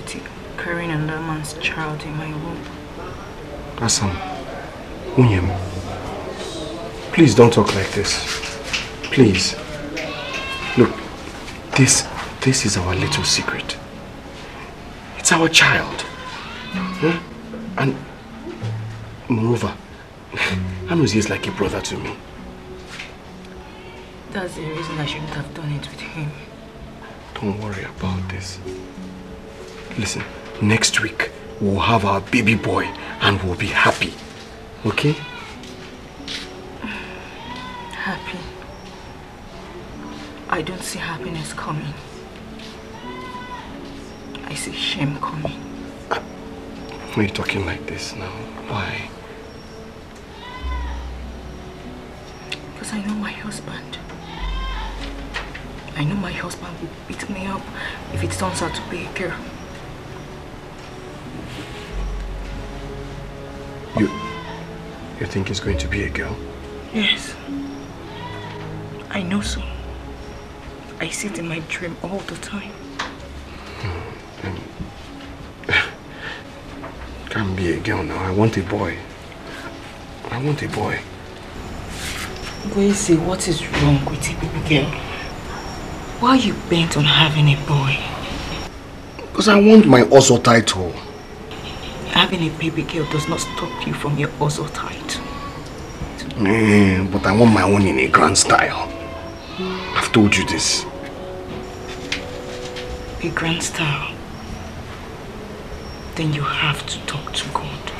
difficulty carrying another man's child in my womb. Asam, Unyem, please don't talk like this. Please. Look, this is our little secret. It's our child. Hmm? And moreover, Anuzi is like a brother to me. That's the reason I shouldn't have done it with him. Don't worry about this. Listen, next week we'll have our baby boy and we'll be happy. Okay? Happy? I don't see happiness coming. I see shame coming. Why are you talking like this now? Why? Because I know my husband. I know my husband will beat me up if it turns out to be a girl. You think it's going to be a girl? Yes. I know so. I see it in my dream all the time. Can't be a girl now. I want a boy. I want a boy. Gwezi, what is wrong with a baby girl? Why are you bent on having a boy? Because I want my Ozo title. Having a baby girl does not stop you from your Ozo title. But I want my own in a grand style. I've told you this. A grand style? Then you have to talk to God.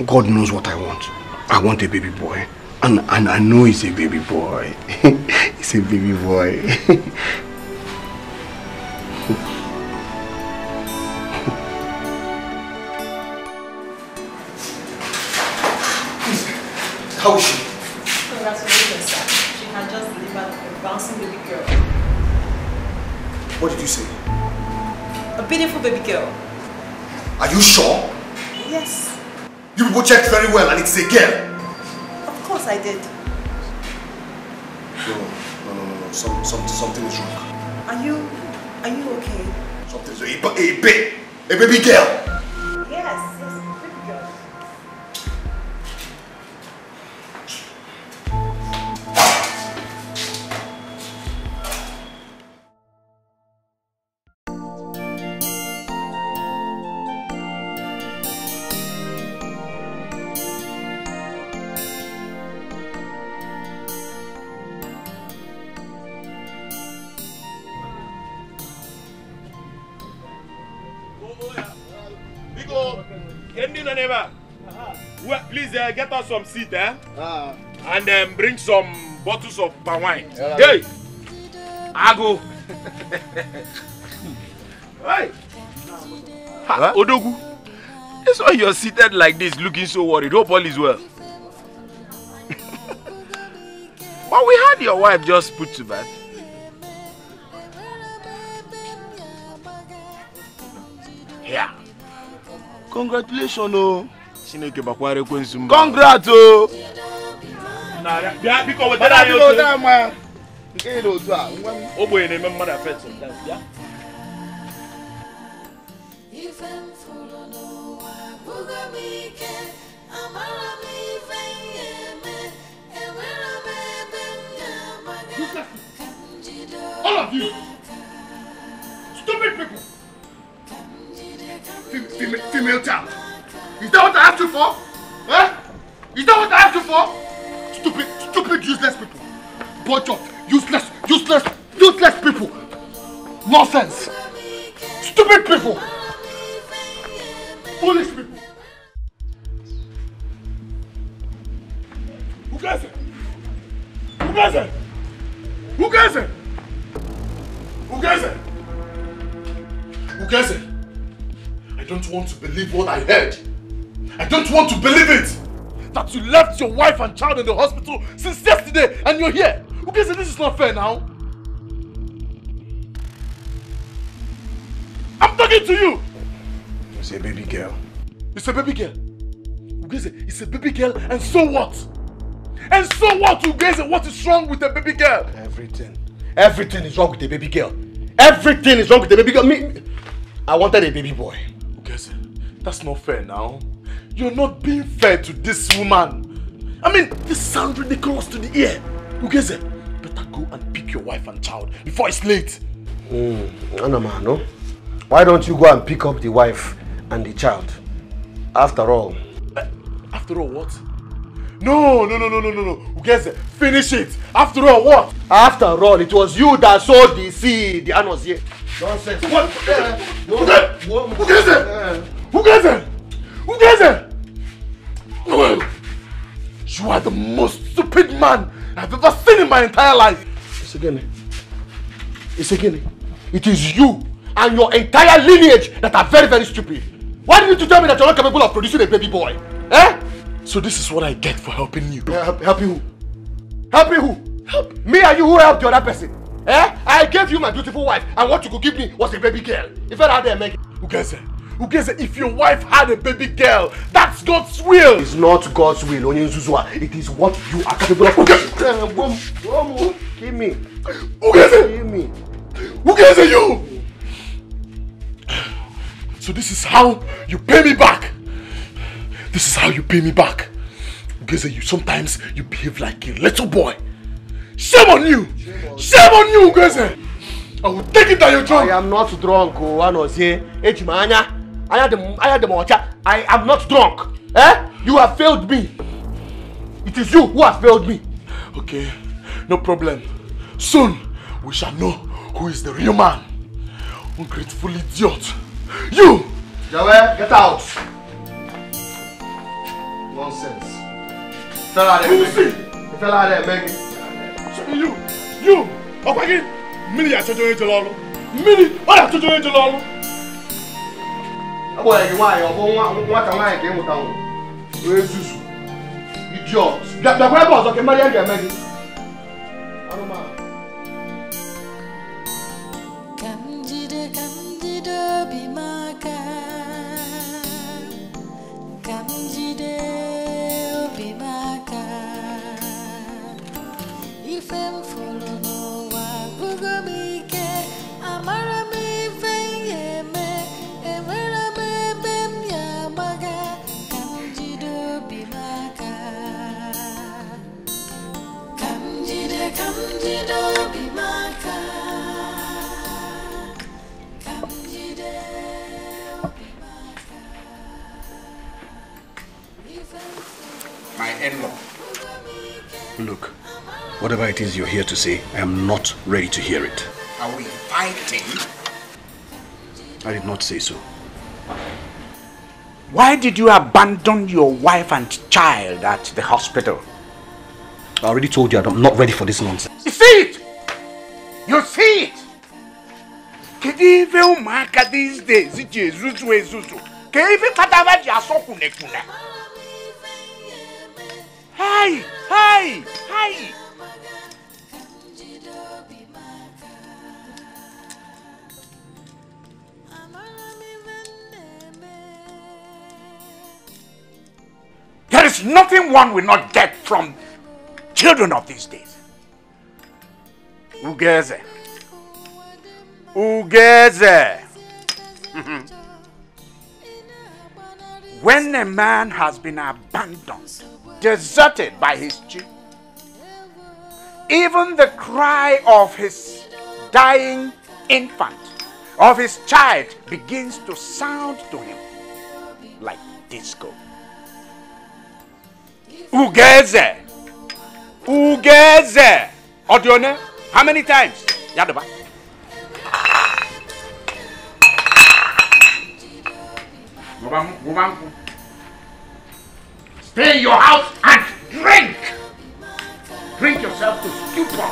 God knows what I want. I want a baby boy. And I know he's a baby boy. He's a baby boy. How is she? Congratulations, sir. She has just delivered a bouncing baby girl. What did you say? A beautiful baby girl. Are you sure? Yes. You people checked very well and it's a girl. Of course I did. No. Something is wrong. Are you okay? Something's wrong. A baby girl. Yes, baby girl. Please get us some seat, and bring some bottles of palm wine. Hey, Ago. Hey, Odogu. That's why you're seated like this, looking so worried. Hope all is well. But we had your wife just put to bed. Yeah. Congratulations, oh. Congrats, oh. All of you! Stupid people! Female child! Is that what I asked you for? Huh? Is that what I asked you for? Stupid, useless people. Bunch of useless people. Nonsense. Stupid people. Foolish people. Who gets it? Who gets it? Who gets it? Who gets it? Who gets it? I don't want to believe what I heard. I don't want to believe it! That you left your wife and child in the hospital since yesterday and you're here! Who can say this is not fair now? I'm talking to you! It's a baby girl. It's a baby girl? It's a baby girl and so what? And so what, Ugeze? What is wrong with the baby girl? Everything is wrong with the baby girl. Everything is wrong with the baby girl. I wanted a baby boy. Ugeze, that's not fair now. You're not being fair to this woman. I mean, this sounds ridiculous to the ear. Ugeze, better go and pick your wife and child before it's late. No. Why don't you go and pick up the wife and the child? After all. After all, what? No. Ugeze, finish it. After all, what? After all, it was you that sowed the seed. The annos here. Nonsense. What? Ugeze! You are the most stupid man I've ever seen in my entire life. It's again. It is you and your entire lineage that are very, very stupid. Why didn't you tell me that you're not capable of producing a baby boy? Eh? So this is what I get for helping you. Help you who? Help me who? Help me and you who helped the other person. Eh? I gave you my beautiful wife and what you could give me was a baby girl. If I had there, make Ugeze, if your wife had a baby girl, that's God's will. It's not God's will, Onyenzuzua. It is what you are capable of. Give me. Ugeze! Give me. Ugeze, you! So this is how you pay me back. This is how you pay me back. Ugeze, sometimes you behave like a little boy. Shame on you! Shame on you, Ugeze! I will take it that you're drunk. I am not drunk, I am not drunk. Eh? You have failed me. It is you who have failed me. Okay, no problem. Soon, we shall know who is the real man. Ungrateful idiot. You! Jawe, get out. Nonsense. Fella there, Meg. So you! Up again! Mini ya chojo ejo lolu. Mini, what ya chojo ejo lolu? Abo ya nwa nwata nwa ke muta wo. We zuzu. Idiot. Da kwa boss ke mari ga Meg. Aroma. Kamjide bimaka. Kamjide bimaka. Ifem follow no wa gugomike. Amara me venye me. Emera me bem ya maga. Kamjide bimaka. Kamjide bimaka. Kamjide bimaka. My in-law. Look, whatever it is you're here to say, I am not ready to hear it. Are we fighting? I did not say so. Why did you abandon your wife and child at the hospital? I already told you I'm not ready for this nonsense. You see it? You see it? Kedive umaka these days, Zuzu. Kedive kadava jaso kunekuna. Hey! There is nothing one will not get from children of these days. Ugeze. When a man has been abandoned, deserted by his chief, even the cry of his dying infant, of his child, begins to sound to him like disco. Ugeze! Odione, how many times? Yadoba. Stay in your house and drink! Drink yourself to stupor.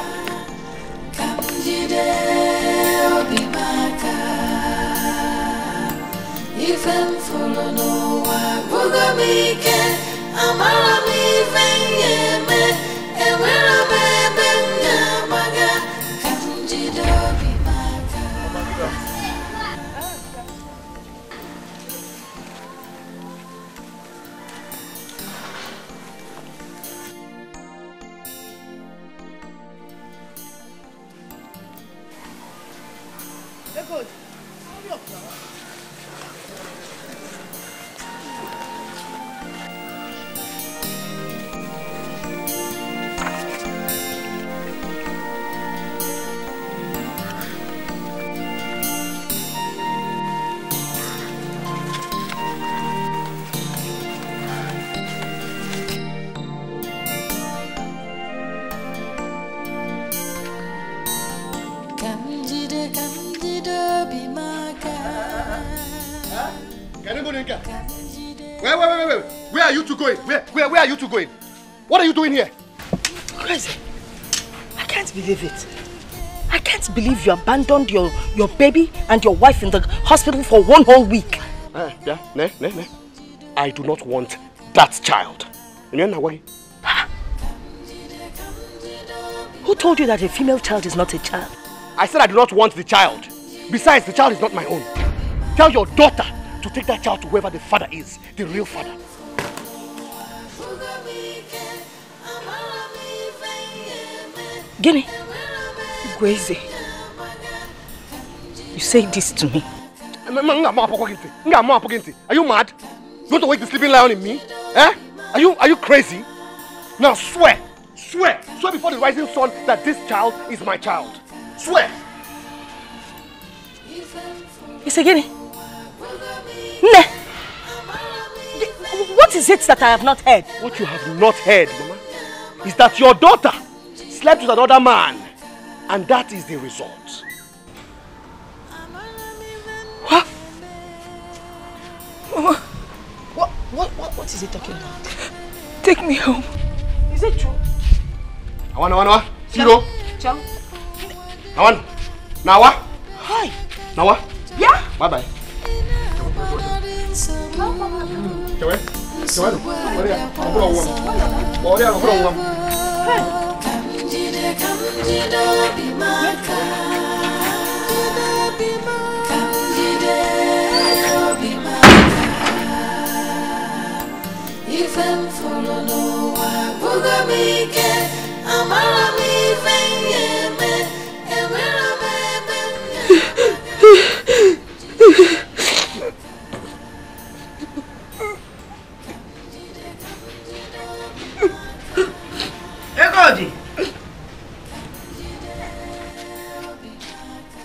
Wait. Where are you two going? Where are you two going? What are you doing here? Crazy. I can't believe it. I can't believe you abandoned your baby and your wife in the hospital for 1 whole week. I do not want that child. Who told you that a female child is not a child? I said I do not want the child. Besides, the child is not my own. Tell your daughter to take that child to whoever the father is, the real father. Guinea, Gweze, you say this to me. Are you mad? You want to wake the sleeping lion in me? Eh? Are you crazy? Now swear before the rising sun that this child is my child. Swear. You say Guinea? Ne. What is it that I have not heard? What you have not heard, Mama, is that your daughter slept with another man, and that is the result. What is he talking about? Take me home. Is it true? Awan. Zero. Chang. Awan. Nawa. Hi. Nawa. Yeah. Bye.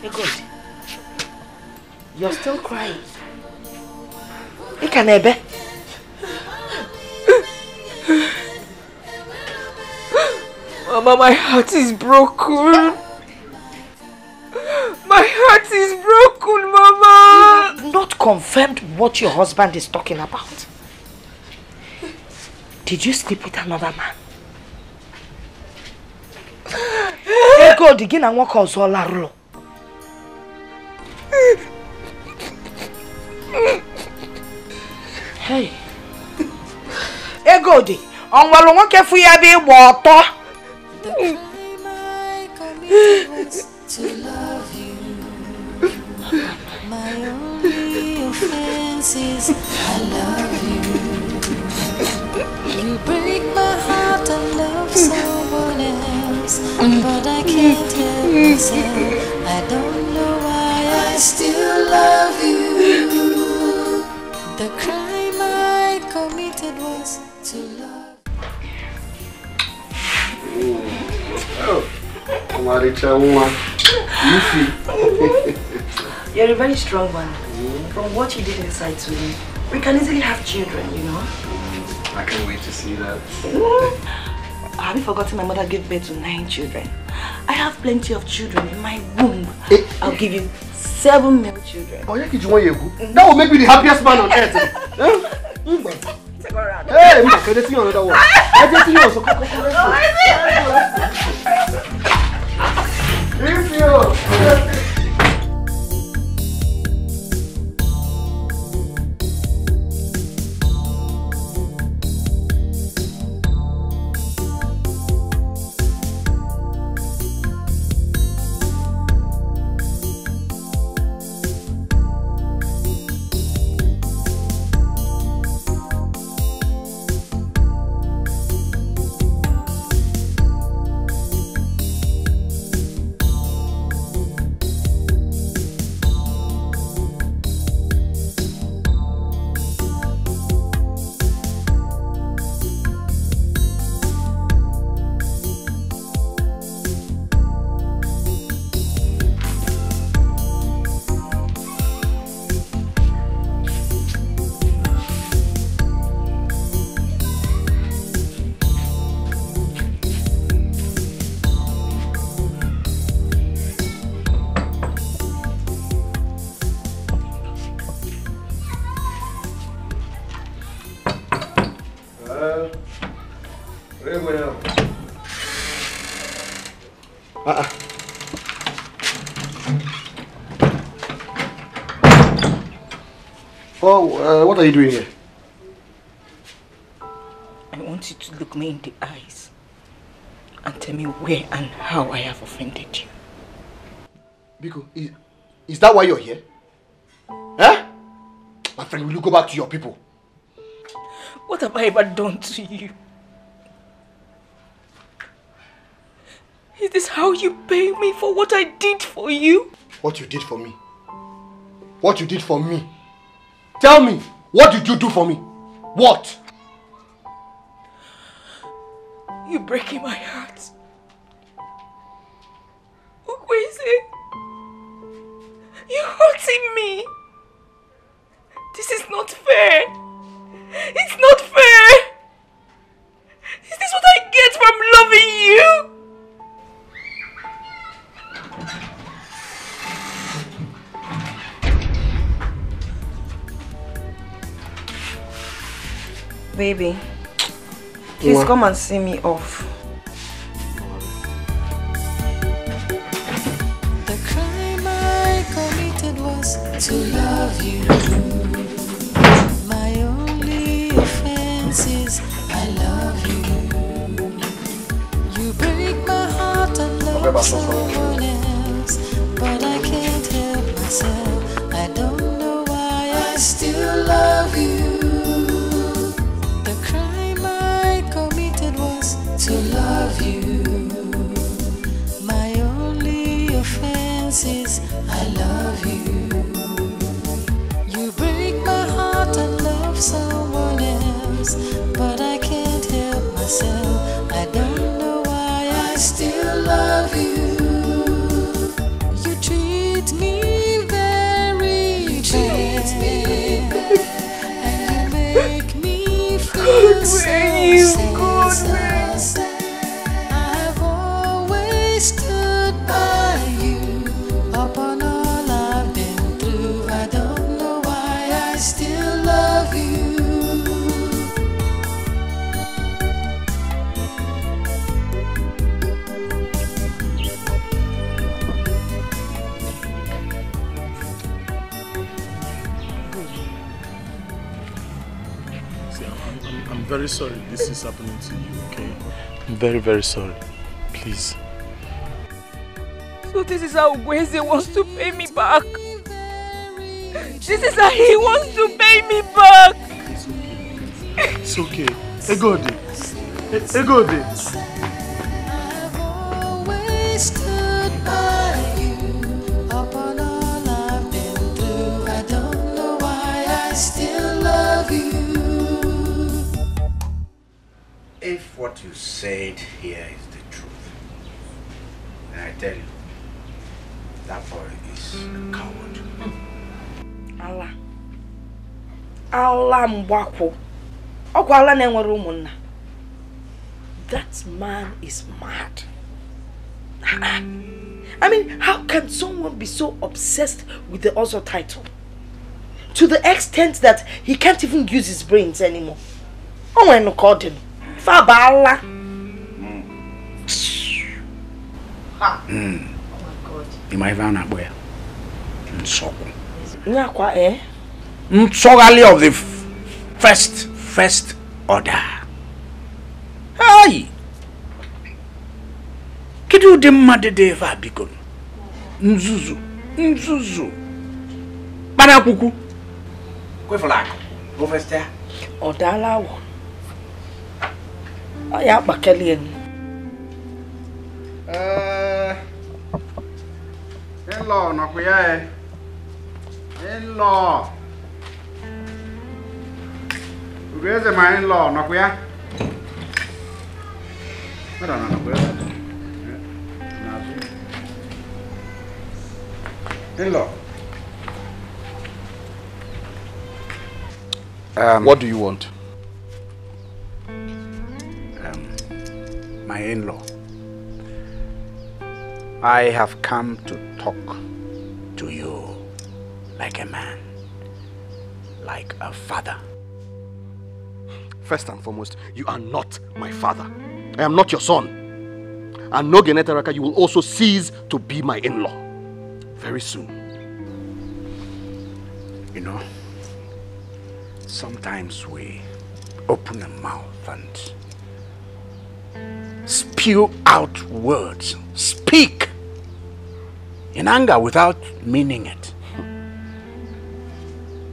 Egodi, you're still crying. Ikanebe. Mama, my heart is broken. My heart is broken, Mama. You have not confirmed what your husband is talking about. Did you sleep with another man? Ego digin and walk on Zolarlo. Hey. Ego di. On walongo ke fuya bi water. The crime I committed was to love you. My only offense is I love you. You break my heart and love someone else, but I can't help myself. I don't know why I still love you. The crime I committed was to love. You're a very strong one. From what you did inside to me, we can easily have children, you know. I can't wait to see that. Have you forgotten my mother gave birth to 9 children? I have plenty of children in my womb. I'll give you 7 male children. Oh, that will make me the happiest man on earth. Hey, I'm not going to see another one. I just see you also. If you. Oh, what are you doing here? I want you to look me in the eyes and tell me where and how I have offended you. Biko, is that why you're here? Huh? My friend, will you go back to your people? What have I ever done to you? Is this how you pay me for what I did for you? What you did for me? What you did for me? Tell me, what did you do for me? What? You're breaking my heart. Ukwese, you're hurting me. This is not fair. It's not fair. Is this what I get from loving you? Baby, please come and see me off. The crime I committed was to love you. My only offense is I love you. You break my heart and love someone else, but I can't help myself. I don't know why I still love you. To love you. My only offense is I love you. You break my heart and love someone else, but I can't help myself. I don't know why I still love you. You treat me very bad, and you make me feel so sad. I've always stood by you. Upon all I've been through, I don't know why I still love you. See, I'm very sorry this is happening to you, okay? I'm very, very sorry. Please. So this is how Gweze wants to pay me back. This is how he wants to pay me back. It's okay. Egode. Egode. I've always stood by you. Upon all I've been through, I don't know why I still love you. If what you said here is the truth, then I tell you, that boy is a coward. Allah mbwako. Okwa Allah na enwere umunna. That man is mad. I mean, how can someone be so obsessed with the Ozo title? To the extent that he can't even use his brains anymore. Oh my God. Fabala. Oh my God. Imaivana boya. Nsoko. Nyakwa eh? Nsogali of the first order. Hey! Kidu de madede va bikon. Nzuzu. Bana kuku. Kwe flak. Go first there. Odala wo. Aya bakelien. In-law nakuya eh. In-law. Where's my in-law nakuya? I don't know. In-law. What do you want? My in-law. I have come to talk to you like a man, like a father. First and foremost, you are not my father. I am not your son. And no Genetaraka, you will also cease to be my in-law. Very soon. You know, sometimes we open a mouth and spew out words, speak in anger without meaning it.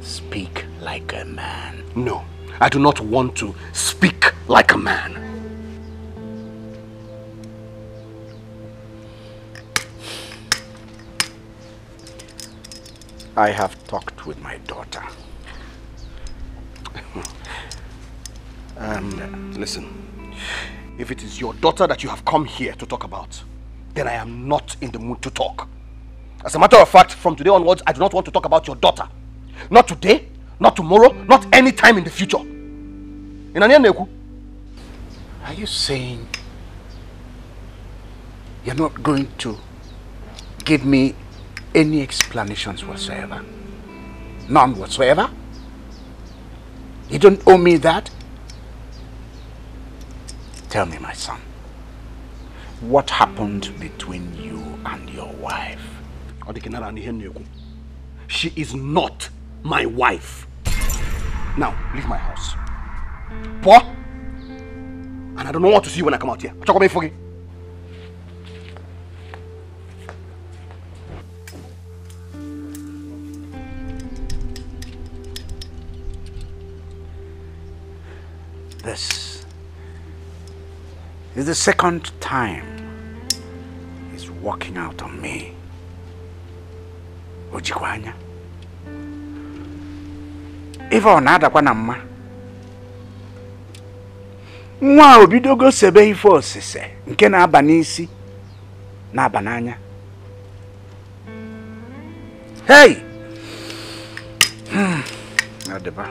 Speak like a man. No, I do not want to speak like a man. I have talked with my daughter. Listen, if it is your daughter that you have come here to talk about, then I am not in the mood to talk. As a matter of fact, from today onwards, I do not want to talk about your daughter. Not today, not tomorrow, not any time in the future. Are you saying you're not going to give me any explanations whatsoever? None whatsoever? You don't owe me that? Tell me, my son, what happened between you and your wife? She is not my wife. Now, leave my house. Poor? And I don't know what to see you when I come out here. This is the second time he's walking out on me. Ojikwanya. If on ada kwa na mma. Nwa obidogo sebe ife osise nke na aba n'isi na aba n'anya. Hey! Adeba.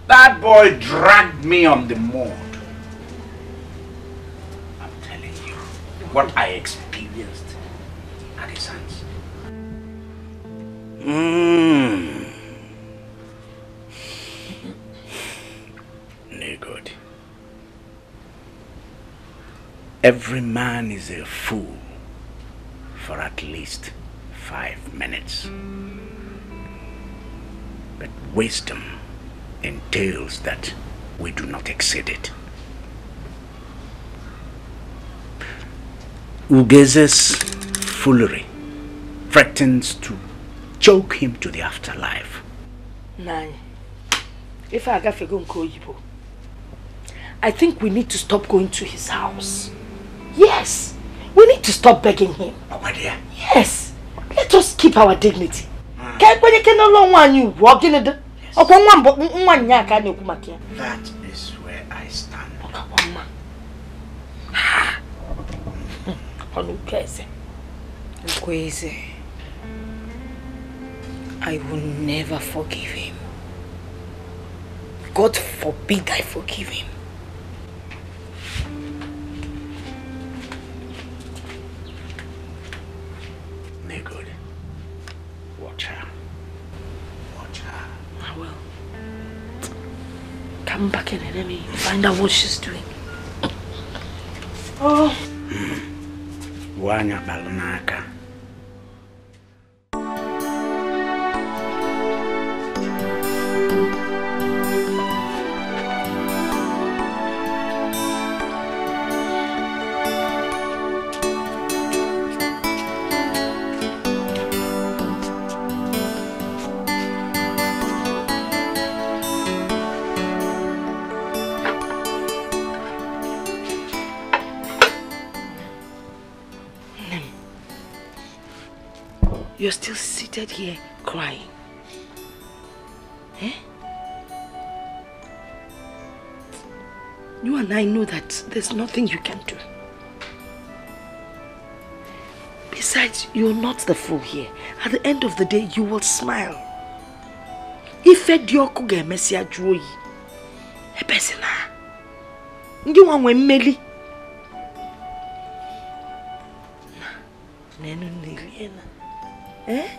That boy dragged me on the mud. I'm telling you what I experienced at his hands. No good. Every man is a fool for at least 5 minutes. But wisdom entails that we do not exceed it. Ugeze's foolery threatens to choke him to the afterlife. Nine. If I got go Igbo, I think we need to stop going to his house. Yes, we need to stop begging him. Oh, my dear. Yes, let us keep our dignity. Can't when you can no longer you walking in the that is where I stand. I will never forgive him. God forbid I forgive him. No good. Watch her. Watch her. I will. Come back in and let me find out what she's doing. Oh. Wanya balunaka. You're still seated here crying. Eh? You and I know that there's nothing you can do. Besides, you're not the fool here. At the end of the day, you will smile. If Dioku ge mesia joyi, ebesina. Ndi wanwe meli. Nenu niliena. Eh?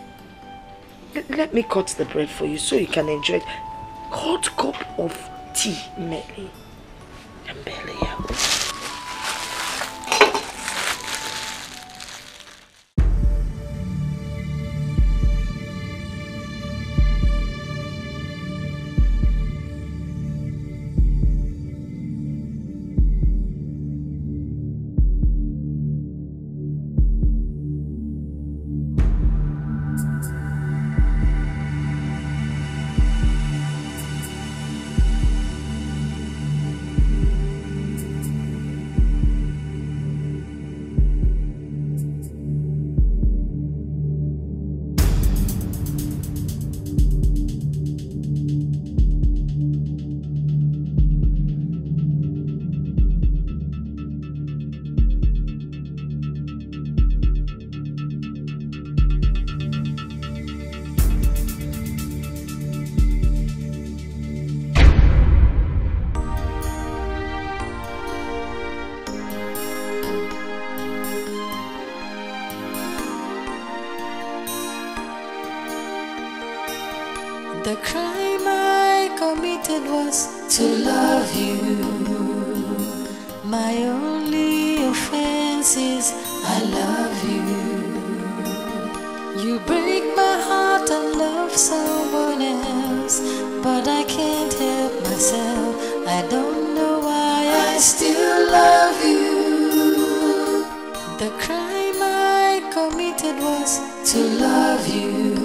Let me cut the bread for you so you can enjoy it. Hot cup of tea, Meli. The crime I committed was to love you. My only offense is I love you. You break my heart and love someone else, but I can't help myself. I don't know why I still love you. The crime I committed was to love you.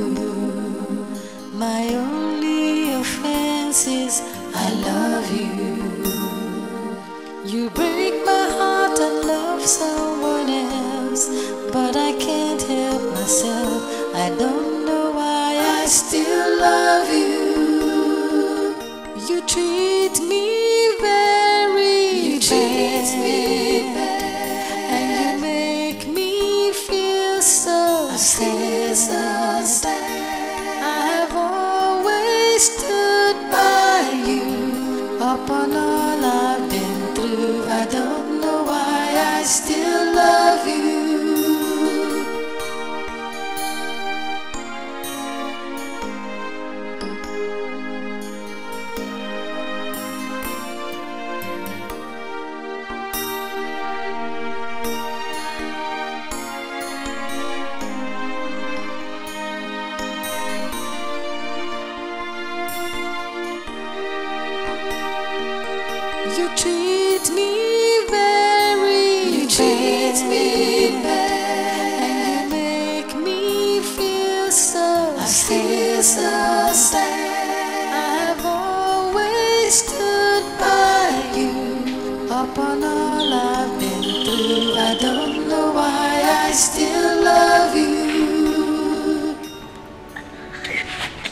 My only offense is I love you. You break my heart and love someone else, but I can't help myself. I don't know why I still love you. You treat me very bad, and you make me feel so sad. Stood by you upon all I've been through. I don't know why I still love you. You treat me very bad, and you make me feel so sad. I've always stood by you upon all I've been through. I don't know why I still love you.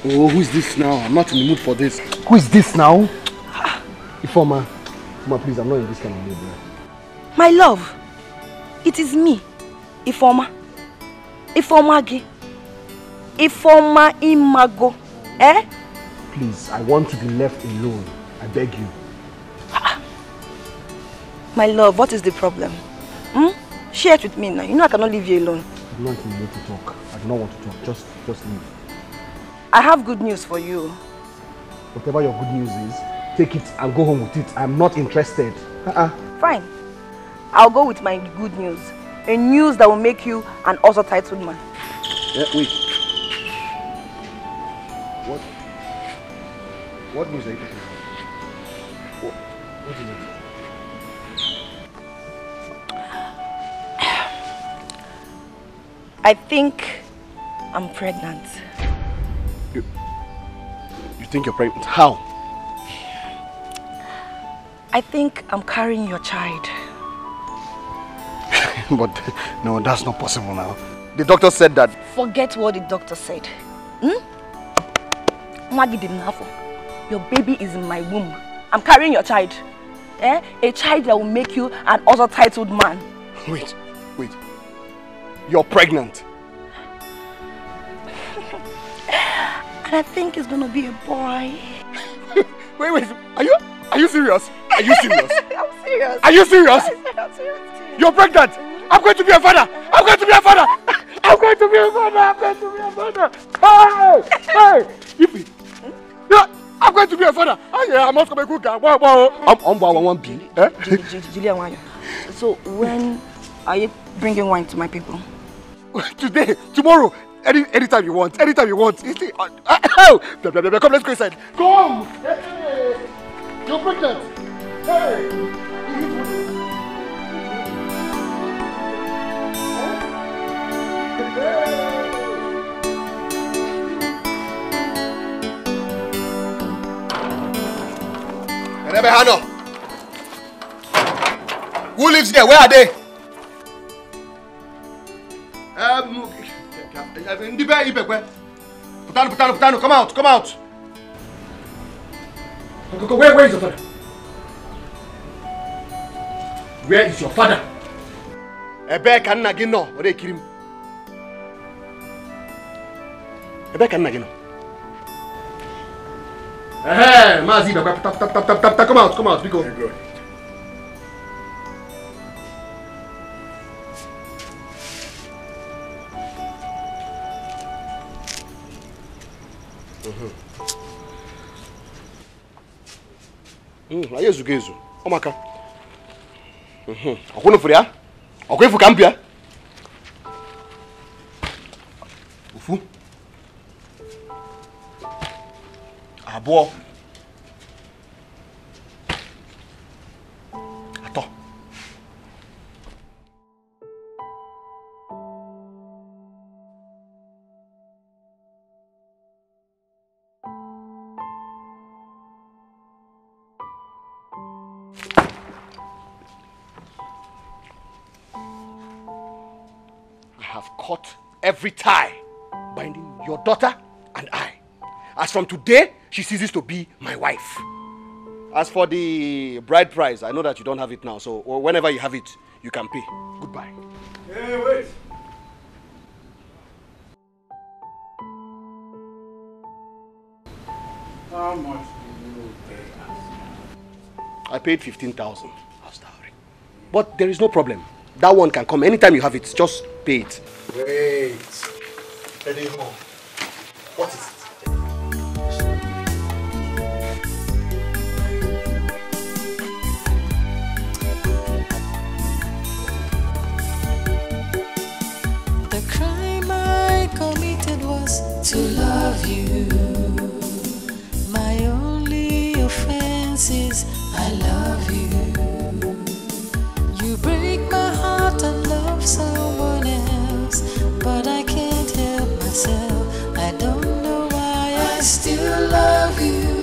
Oh, who is this now? I'm not in the mood for this. Who is this now? Ifoma. Ifoma, please, I'm not in this kind of mood. My love, it is me, Ifoma. Ifoma Gi. Ifoma Imago. Eh? Please, I want to be left alone. I beg you. My love, what is the problem? Share it with me now. You know I cannot leave you alone. I'm not in the mood to talk. I do not want to talk. Just leave. I have good news for you. Whatever your good news is, take it and go home with it. I'm not interested. Fine. I'll go with my good news. A news that will make you an also titled man. Wait. What news are you talking about? What is it? I think I'm pregnant. You think you're pregnant? How? I think I'm carrying your child. But no, that's not possible now. The doctor said that. Forget what the doctor said. Your baby is in my womb. I'm carrying your child. A child that will make you an also titled man. Wait. you're pregnant. And I think it's gonna be a boy. Wait, are you serious? Are you serious? I'm serious. Are you serious? I'm serious. You're pregnant. I'm going to be a father. I'm going to be a father. I'm going to be a father. I'm going to be a father. Hey, Yippee. Yeah, I'm going to be a father. I must come a good guy. Julian, so when are you bringing wine to my people? Today, tomorrow, anytime you want. Anytime you want. Come, let's go inside. Come. Hey, you're pregnant. Hey. Who lives there? Where are they? Putano, come out. Where is your father? Where is your father? Ebe ka nna gị nọ, o ekiri m. Ebe ka nna gị nọ. Maazị Ibekwe, tap, come out, biko. Anyị ezugo ezu, ọmaka. Ọkwụnụ fụrụ ya? Ọkwa ịfụ ka m bịa? Ofu. Abụọ. Atọ. I have caught every tie binding your daughter and I. As from today, she ceases to be my wife. As for the bride price, I know that you don't have it now, so whenever you have it, you can pay. Goodbye. Hey, wait! How much do you pay? I paid 15,000 as dowry. But there is no problem. That one can come anytime you have it. Just pay it. Wait. Eddie, what is it? The crime I committed was to love you. My only offense is I love you. You break my heart and love someone else, but I can't help myself. I don't know why I still love you.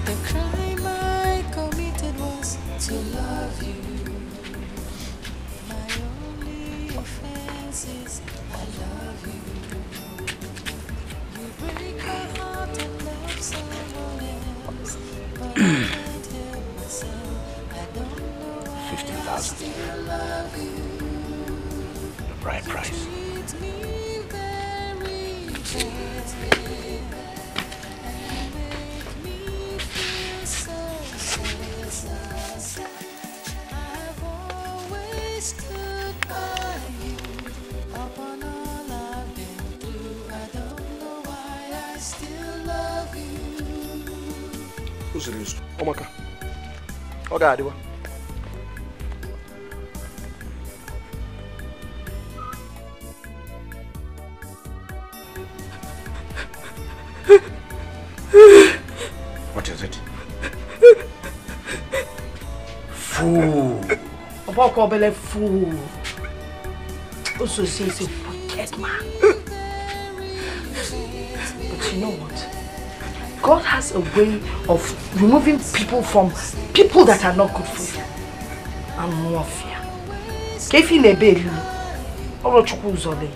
The crime I committed was to love you. My only offense is I love you. You break my heart and love someone else, but I can't help myself. I don't know why 15,000. still love you. The bride price. Treat me very gently and make me feel so sad. I've always stood by you upon all I've been through. I don't know why I still love you. Who's it is? Omaka. Okay, Adiwa. What is it? Fool. About Kobele fool. Also says a wicked man. But you know what? God has a way of removing people from people that are not good for you. And more fear. Kefi nebelu. Oro chukwu uzole.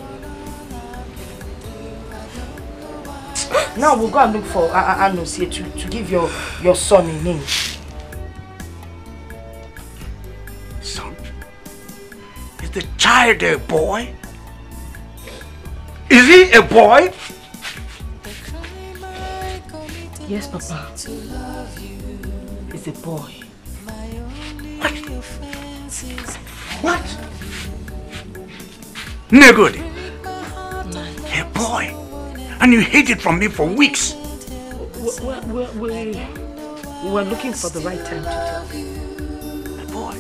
Now we'll go and look for Anos here to give your son a name. Son? the child a boy? Is he a boy? Yes, Papa. He's a boy. What? Negodi. A boy. And you hid it from me for weeks. We were looking for the right time to tell you. A boy.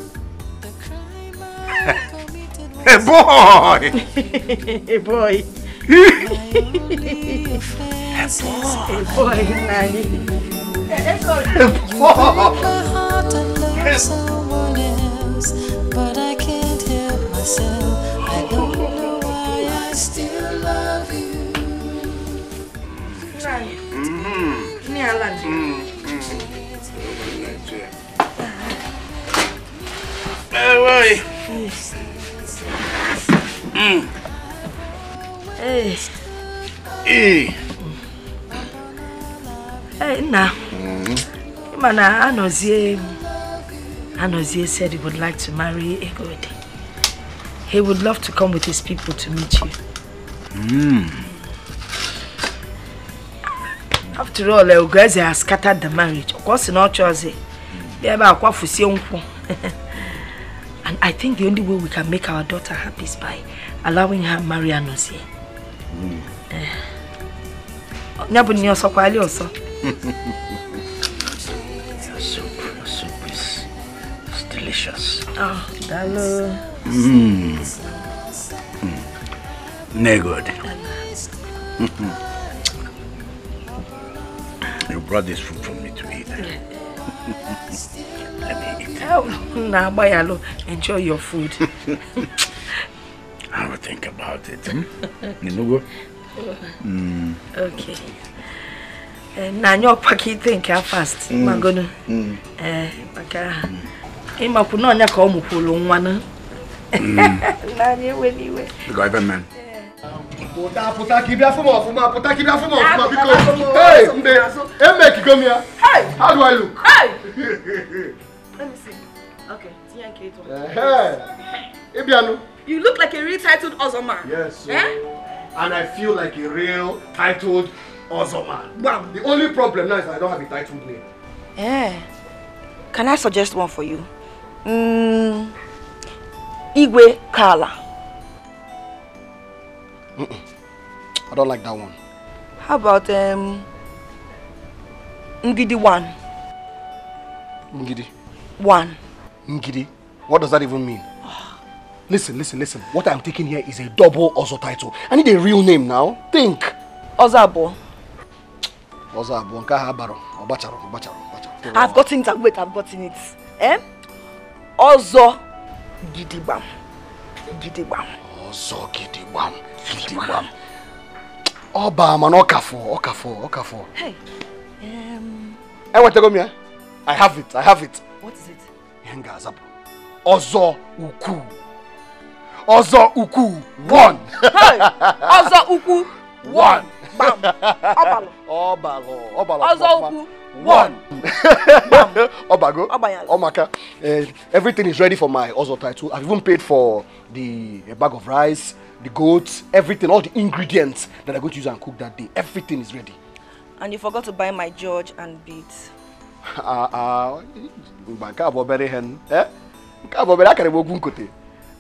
A boy. A boy. A boy. But I can't help myself. I don't know why I still love you. Hey, now. Anozie said he would like to marry Egodi. He would love to come with his people to meet you. After all, Ogweze has scattered the marriage. Of course, not chosen. And I think the only way we can make our daughter happy is by allowing her marry Anozie. Your soup is delicious. Oh, hello. Negod. You brought this food for me to eat. Let me eat. Oh, nah, Bayalo, enjoy your food. I will think about it. Okay. Now you're packing think fast. I'm gonna. Imakunonya ka omupulu nwana. Nanye weniwe. The government. Hey, make you come here. Hey, how do I look? Hey. Let me see. Okay, you look like a real titled awesome man. Yes, and I feel like a real titled awesome man. Wow. The only problem now is I don't have a titled name. Can I suggest one for you? Igwe Kala. I don't like that one. How about Ngidi one? Ngidi? One. Ngidi? What does that even mean? Listen. What I'm taking here is a double Ozo title. I need a real name now. Think. Ozabo. Ozabo. Obacharo. I've gotten it. Wait, I've gotten it. Ozo Gidibam. Ozo Gidibam. Oba man Okafo. Hey. I want to go here. I have it. What is it? Yengazapo. Ozo Uku 1. Hey! Ozo Uku 1. Bam. Obalo. Ozo Uku 1. Obago. Omaka. Everything is ready for my Ozo title. I've even paid for the bag of rice, the goats, everything, all the ingredients that I'm going to use and cook that day. Everything is ready. And you forgot to buy my George and beads.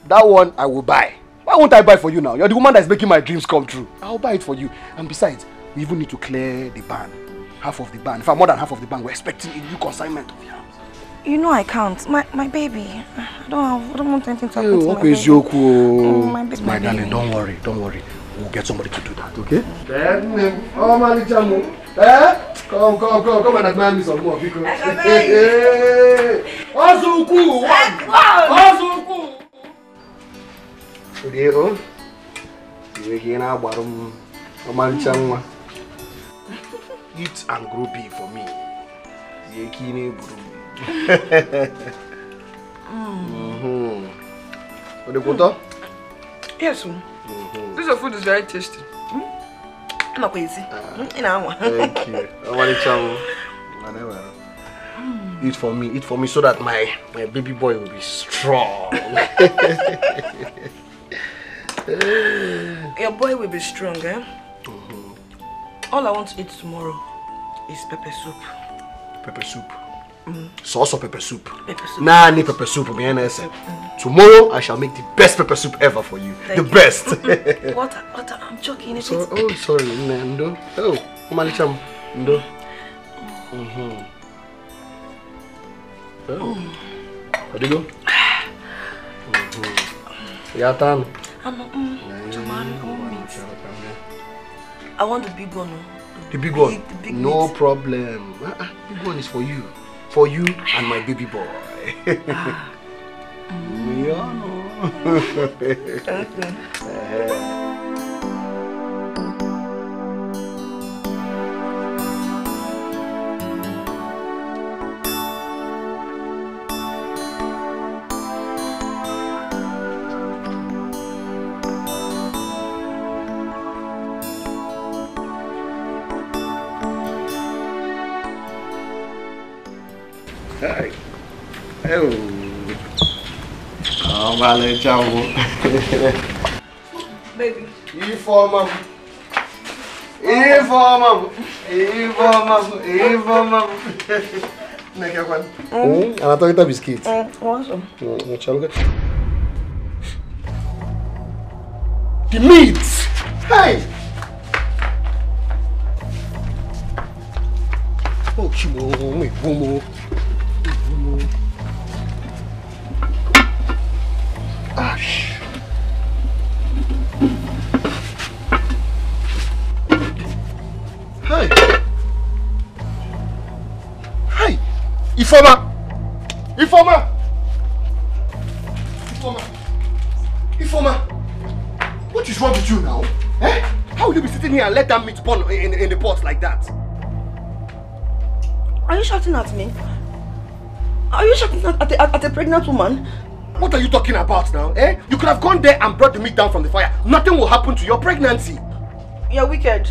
That one I will buy. Why won't I buy for you now? You're the woman that's making my dreams come true. I'll buy it for you. And besides, we even need to clear the ban. Half of the ban. In fact, more than half of the ban, we're expecting a new consignment of yams. You know I can't. My baby. I don't want anything to happen to my baby. My baby. My darling, don't worry. We'll get somebody to do that, okay? Come and admire me some more because Ozuku! Eat and grow big for me. Yes, this food is very tasty. Thank you. Eat for me so that my baby boy will be strong. Your boy will be strong, eh? All I want to eat tomorrow is pepper soup. Pepper soup? Sauce or pepper soup? Pepper soup. Nah, need pepper soup. Tomorrow I shall make the best pepper soup ever for you. The best. What? I'm joking. So, oh, sorry. Ndo. Oh, Omalicham. Ndo. Oh. How do you go? Yatan. I want the big one. The big one? The big no meat. problem. Big one is for you. For you and my baby boy. Hi. Oh. Oh, vale, ciao. Baby. Informa. Ana toita biscuit. Awesome. The meat. Hey. Oh, chimo, me bomo. Ash. Hey. Hey. Informa. What is wrong with you now? Eh? How will you be sitting here and let that meat burn in the pot like that? Are you shouting at me? Are you shouting at a pregnant woman? What are you talking about now? Eh? You could have gone there and brought the meat down from the fire. Nothing will happen to your pregnancy. You're wicked.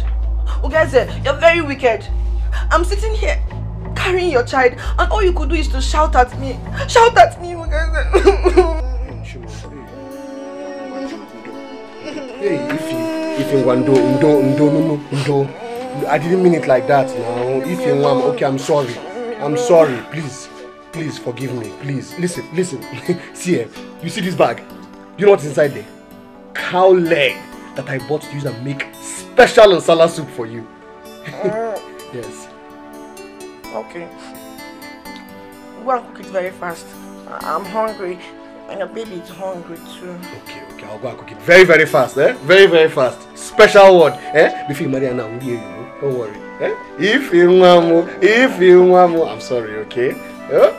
Ugeze, you're very wicked. I'm sitting here carrying your child and all you could do is to shout at me. Shout at me, Ugeze. Hey, if you want no. I didn't mean it like that now. If you want, okay, I'm sorry. Please forgive me. Please listen. See here. You see this bag? You know what's inside there? Cow leg that I bought to use and make special nsala soup for you. Yes. Okay. Go and cook it very fast. I'm hungry. And your baby is hungry too. Okay. I'll go and cook it very, very fast, eh? Very, very fast. Special word, eh? Before you marry her now, don't worry, eh? If you want more, I'm sorry, okay? Let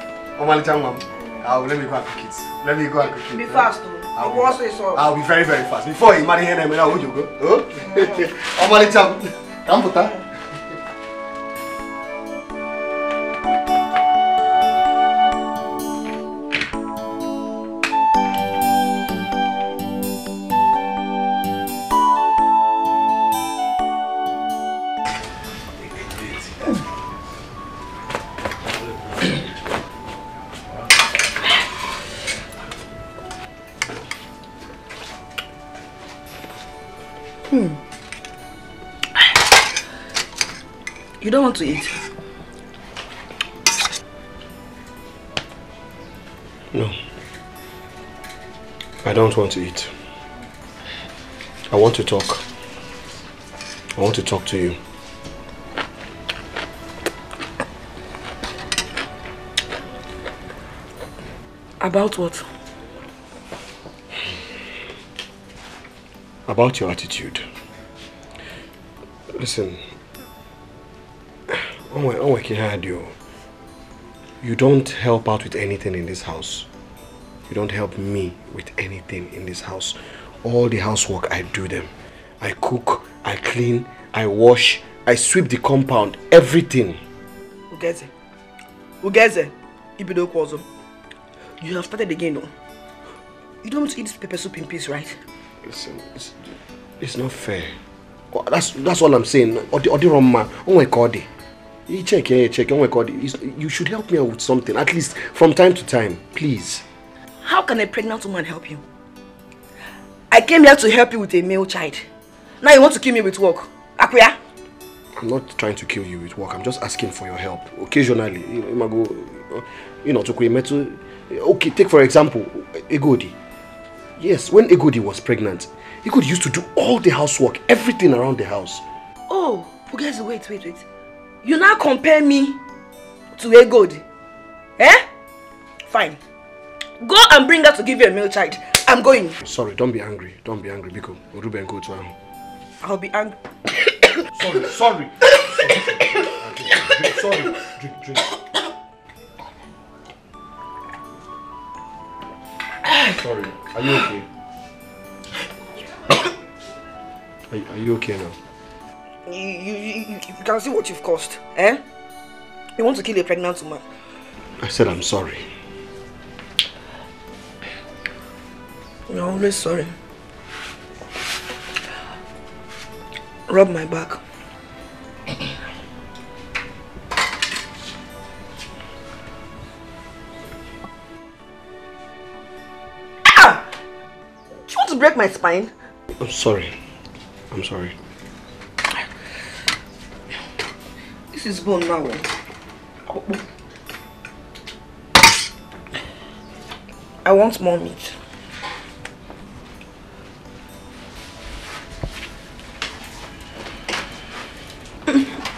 me go and cook it. Be fast, though. I'll be very, very fast. Before you marry her, where would you go? Come put her. You don't want to eat? No. I don't want to eat. I want to talk. I want to talk to you. About what? About your attitude. Listen. You don't help out with anything in this house. You don't help me with anything in this house. All the housework, I do them. I cook, I clean, I wash, I sweep the compound, everything. Ugeze, Ibido Kwazo. You have started again, no? You don't want to eat this pepper soup in peace, right? Listen, it's not fair. That's what I'm saying. Oh my God. You check. Oh my God, you should help me out with something, at least from time to time, please. How can a pregnant woman help you? I came here to help you with a male child. Now you want to kill me with work? Akuya? I'm not trying to kill you with work. I'm just asking for your help. Occasionally, okay, take for example, Egodi. Yes, when Egodi was pregnant, Egodi used to do all the housework, everything around the house. Oh, guys, wait. You now compare me to Egodi? Eh? Fine. Go and bring her to give you a male child. I'm going. Sorry, don't be angry. Biko. Ruben, go to her. I'll be angry. Sorry. Sorry. Drink. Sorry. Are you okay? Are you okay now? You can see what you've caused, eh? You want to kill a pregnant woman. I said I'm sorry. You're always sorry. Rub my back. Ah! Do you want to break my spine? I'm sorry. This is bone now. I want more meat.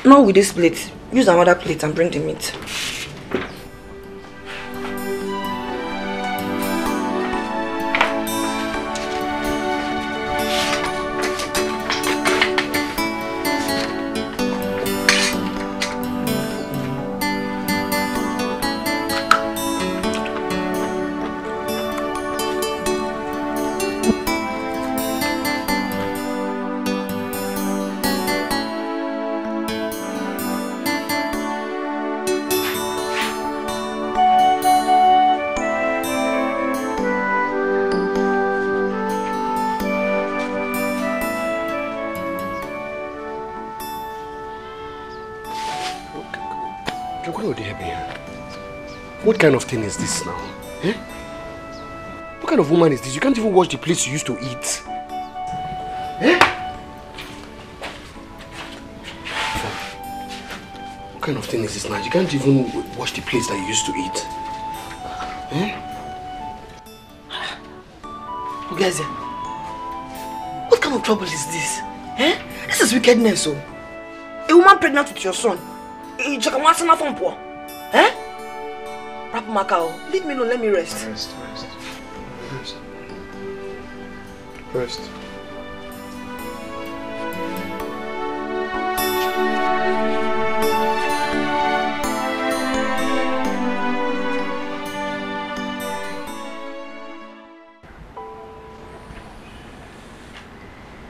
Not with this plate. Use another plate and bring the meat. What kind of thing is this now? Eh? What kind of woman is this? You can't even wash the plates you used to eat. Eh? What kind of thing is this now? You can't even wash the plates that you used to eat. Eh? Guys, what kind of trouble is this? Eh? This is wickedness, oh. A woman pregnant with your son. Eh? Rap Macau, leave me alone, let me rest. Rest.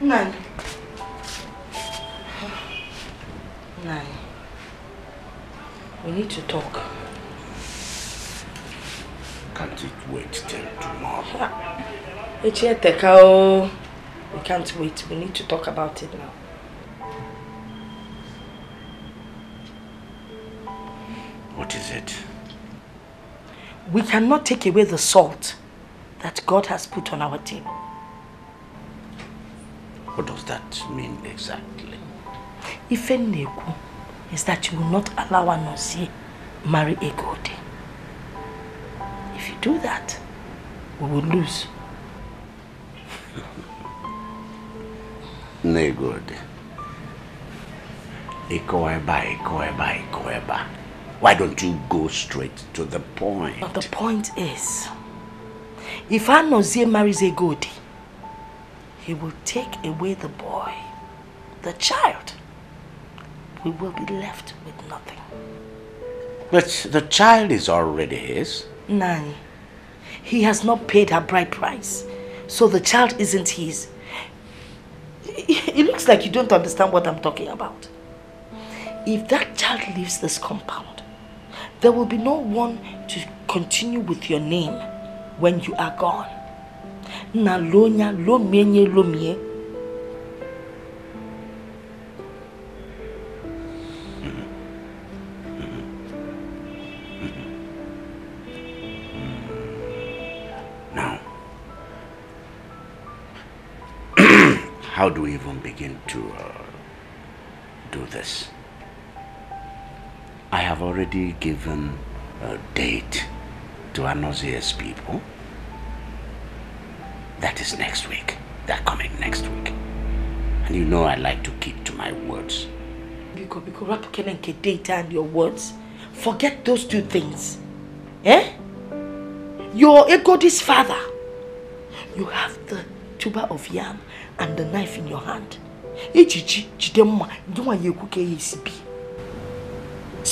Nine. We need to talk. Can't it wait till tomorrow? We can't wait. We need to talk about it now. What is it? We cannot take away the salt that God has put on our table. What does that mean exactly? Ifeneku is that you will not allow Anozie marry Egodi. If you do that, we will lose. Negodi. Ikoeba. Why don't you go straight to the point? But the point is, if Anozie marries Egodi, he will take away the boy, the child. We will be left with nothing. But the child is already his. None. He has not paid her bride price, so the child isn't his. It looks like you don't understand what I'm talking about. If that child leaves this compound, there will be no one to continue with your name when you are gone. Na lonya lo menye lo mie. how do we even begin to do this? I have already given a date to Anozia's people. That is next week. They're coming next week. And you know I like to keep to my words. Because Rapukenenke data and your words. Forget those two things. Eh? You're Egodi's father. You have the tuber of yam and the knife in your hand. It's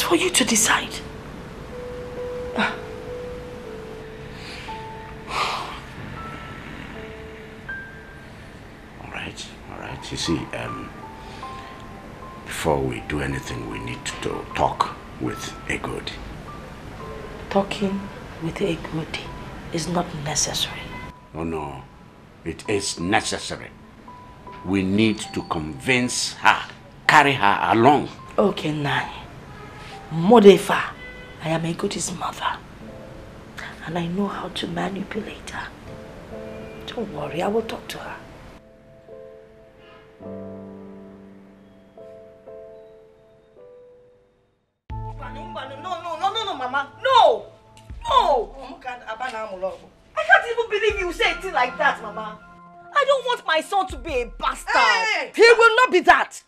for you to decide. All right. You see, before we do anything, we need to talk with Egodi. Talking with Egodi is not necessary. Oh no, it is necessary. We need to convince her, carry her along. Okay, Nai. Modefa, I am Egodi's mother. And I know how to manipulate her. Don't worry, I will talk to her. No, Mama. No! I can't even believe you say it like that, Mama. I don't want my son to be a bastard. Hey! He will not be that.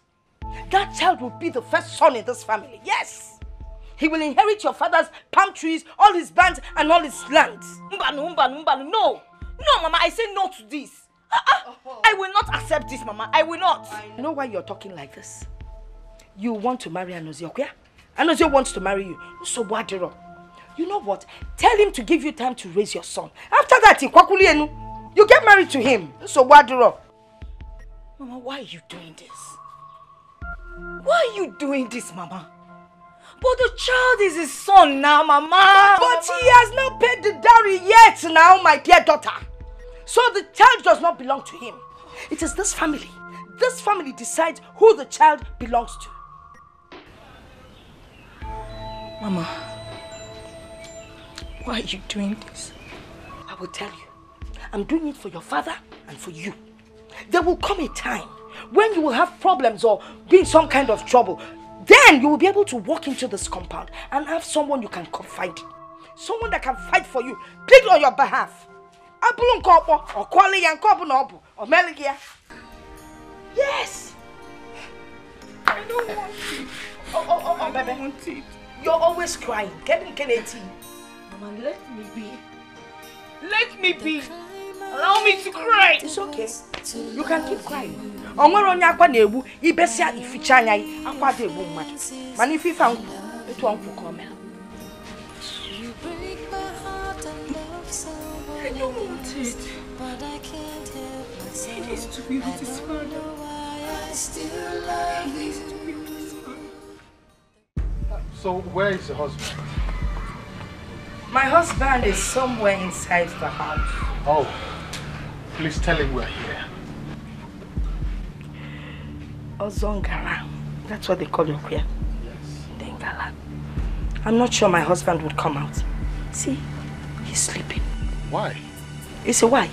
That child will be the first son in this family. Yes. He will inherit your father's palm trees, all his bands, and all his lands. No. No, Mama, I say no to this. I will not accept this, Mama. I will not. I know why you're talking like this. You want to marry Anozio, okay? Anozio wants to marry you. So what? You know what? Tell him to give you time to raise your son. After that, you get married to him. So what? Mama, why are you doing this? Why are you doing this, Mama? But the child is his son now, Mama. But he has not paid the dowry yet now, my dear daughter. So the child does not belong to him. It is this family. This family decides who the child belongs to. Mama, why are you doing this? I will tell you. I'm doing it for your father and for you. There will come a time when you will have problems or be in some kind of trouble. Then you will be able to walk into this compound and have someone you can confide in. Someone that can fight for you, plead on your behalf. Yes! I don't want it. Oh, baby. I don't want it. You're always crying. Mama, let me be. Let me be. Allow me to cry. It's okay. You can keep crying. I don't want it. But I can't help myself. It is to be with his father. I still love you. So where is the husband? My husband is somewhere inside the house. Oh, please tell him we're here. Ozongala. That's what they call you here. Yes. Dengala. I'm not sure my husband would come out. See, he's sleeping. Why? You say why?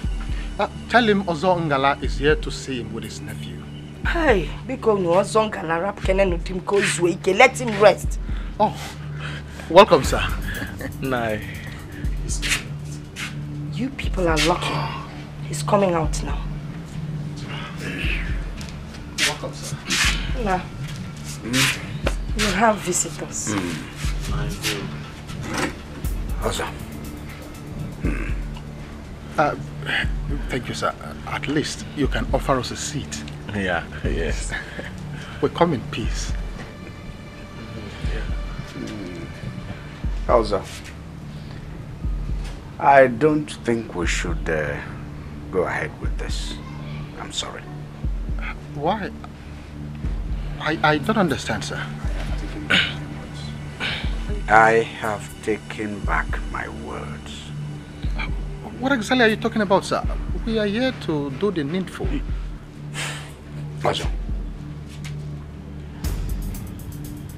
Tell him Ozongala is here to see him with his nephew. Hi, because no Ozongala rap kenen utim go his way. Let him rest. Oh, welcome, sir. No. You people are lucky. He's coming out now. Welcome, sir. Nah. You have visitors. I do. Also. Thank you, sir. At least you can offer us a seat. Yeah, yes. We come in peace. Elsa, I don't think we should go ahead with this. I'm sorry. Why? I don't understand, sir. I have taken back my words. What exactly are you talking about, sir? We are here to do the needful. Also,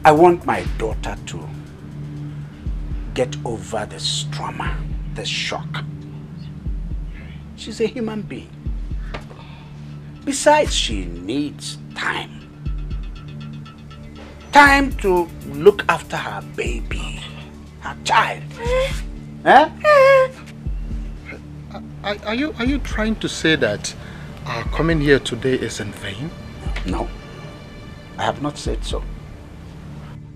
I want my daughter to get over this trauma, this shock. She's a human being. Besides, she needs time. Time to look after her baby, her child. Eh? Are you trying to say that our coming here today is in vain? No, I have not said so.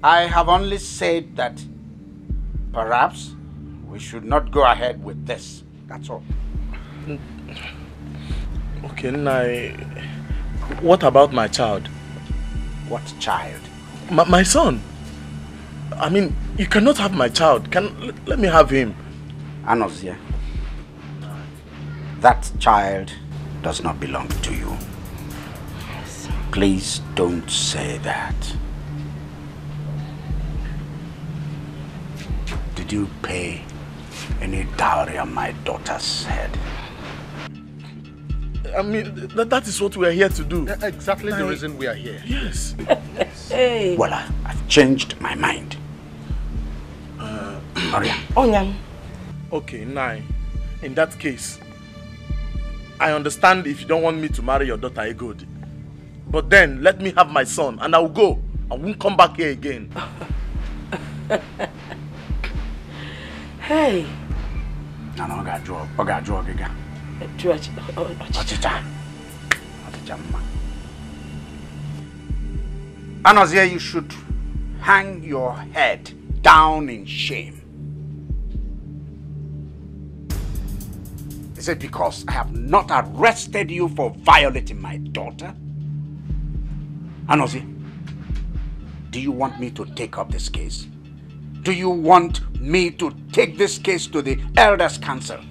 I have only said that perhaps we should not go ahead with this. That's all. Okay, Nai. What about my child? What child? My son. I mean, you cannot have my child. Let me have him. Anozia, that child does not belong to you. Please don't say that. Did you pay any dowry on my daughter's head? I mean, that is what we are here to do. Exactly the reason we are here. Yes. Hey. Well, I've changed my mind. Maria. Okay, Nai. In that case, I understand if you don't want me to marry your daughter Egodi. But then, let me have my son and I will go. I won't come back here again. Hey. No, Anozia, you should hang your head down in shame. Is it because I have not arrested you for violating my daughter? Anozia, do you want me to take up this case? Do you want me to take this case to the Elders' Council?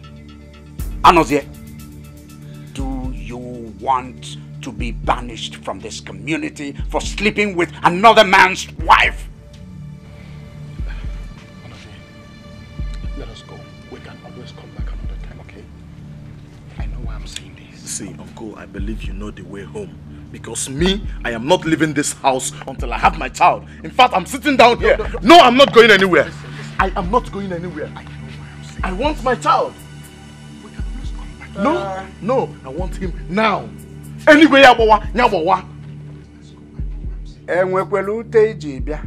Anozia, do you want to be banished from this community for sleeping with another man's wife? Anozia, let us go. We can always come back another time, okay? I know why I'm saying this. See, Uncle, I believe you know the way home. Because me, I am not leaving this house until I have my child. In fact, I'm sitting down here. No, I'm not going anywhere. Listen. I am not going anywhere. I know why I'm saying I want my child. we can always come back. No, I want him now. Anyway, nyawawa. Enwekwelu ute iji bịa.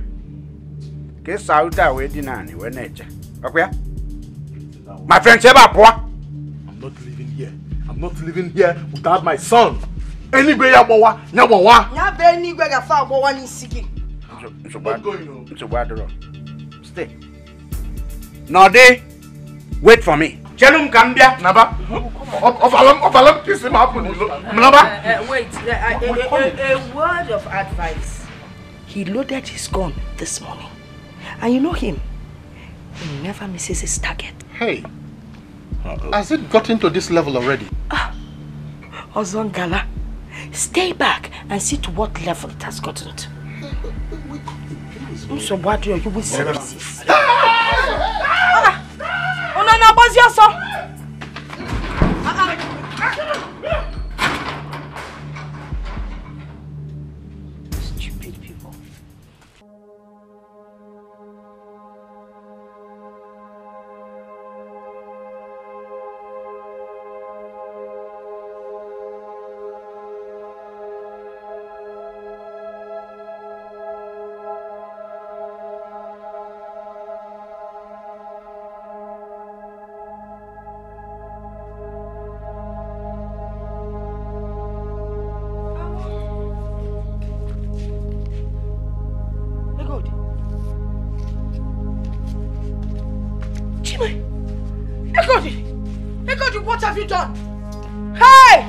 Ke sauta we di nani we neje. Okay? My friend Cheba Pua. I'm not living here. I'm not living here without my son. Anyway, nyawawa. Nya be ni gwe ga fa agbowa ni sigi. Stay. Node, wait for me. Chelum Kambia. Naba. Ofalam kiss him happen. Naba. Wait, a word of advice. He loaded his gun this morning. And you know him. He never misses his target. Hey, has it gotten to this level already? Ozongala, stay back and see to what level it has gotten to. So what do you will see this? Oh no, what's your son? Stupid people. Egodi, what have you done? Hey!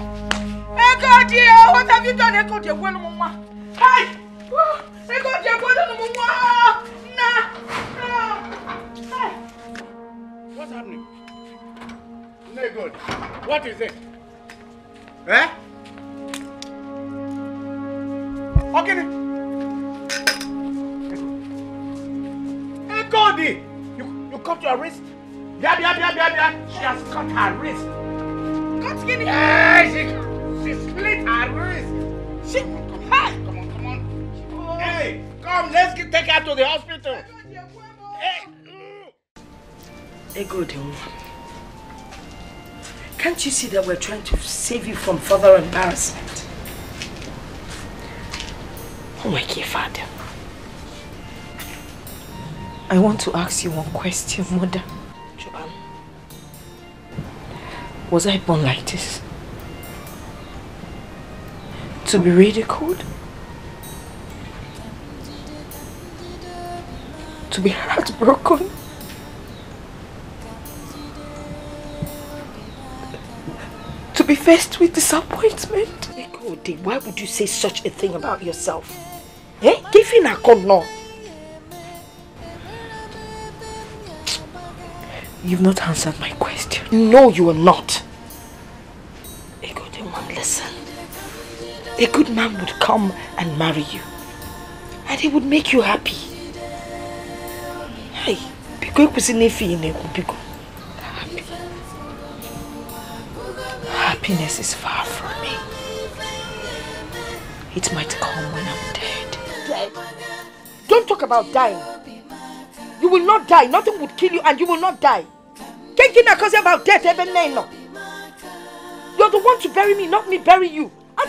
Egodi, what have you done? Egodi, hey! Egodi, hey! What's happening? Egodi, what is it? Eh? Okay. Egodi, you cut your wrist. Bia. She has cut her wrist. Cut skinny. She split her wrist. Come on. Oh. Hey, come, let's take her to the hospital. Hey, good. Can't you see that we're trying to save you from further embarrassment? Oh my dear father. I want to ask you one question, Mother. Joanne. Was I born like this? To be ridiculed? To be heartbroken? To be faced with disappointment? Why would you say such a thing about yourself? Eh? Give in a con no. You've not answered my question. No, you are not. A good man, listen. A good man would come and marry you. And he would make you happy. Hey, happiness is far from me. It might come when I'm dead. Dead? Don't talk about dying. You will not die. Nothing would kill you and you will not die. Can't give me a cause about death even now. You're the one to bury me, not me bury you. I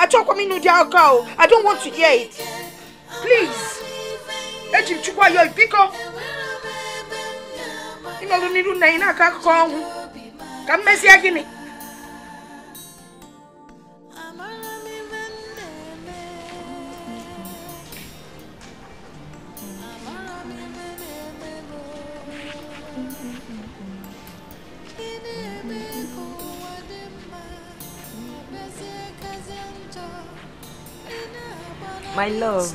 don't want to hear it. Please. My love.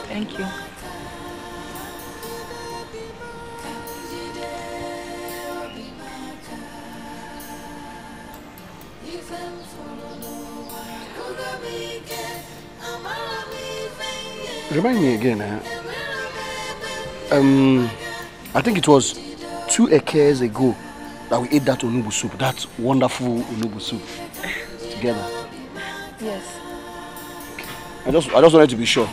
Thank you. Remind me again, I think it was 2 years ago that we ate that onubu soup, that wonderful onubu soup together. Yes. I just wanted to be sure.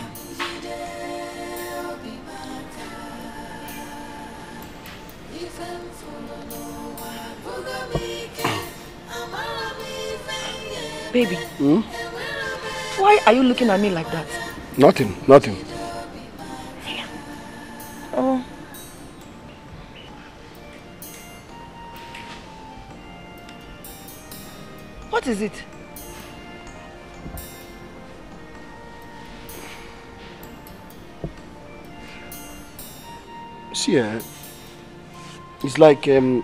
Baby, why are you looking at me like that? Nothing. Oh. What is it? See, it's like I'm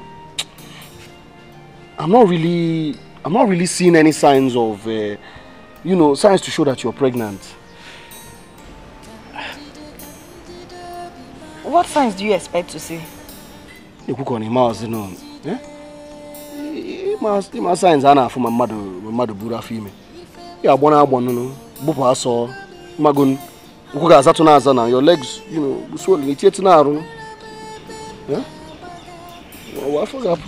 not really seeing any signs of, signs to show that you're pregnant. What signs do you expect to see? You cook on him, eh? My signs are not from my mother Bura female. Yeah, no. Bupa saw Magun. Your legs, swollen. It's yet now. Yeah? What for that?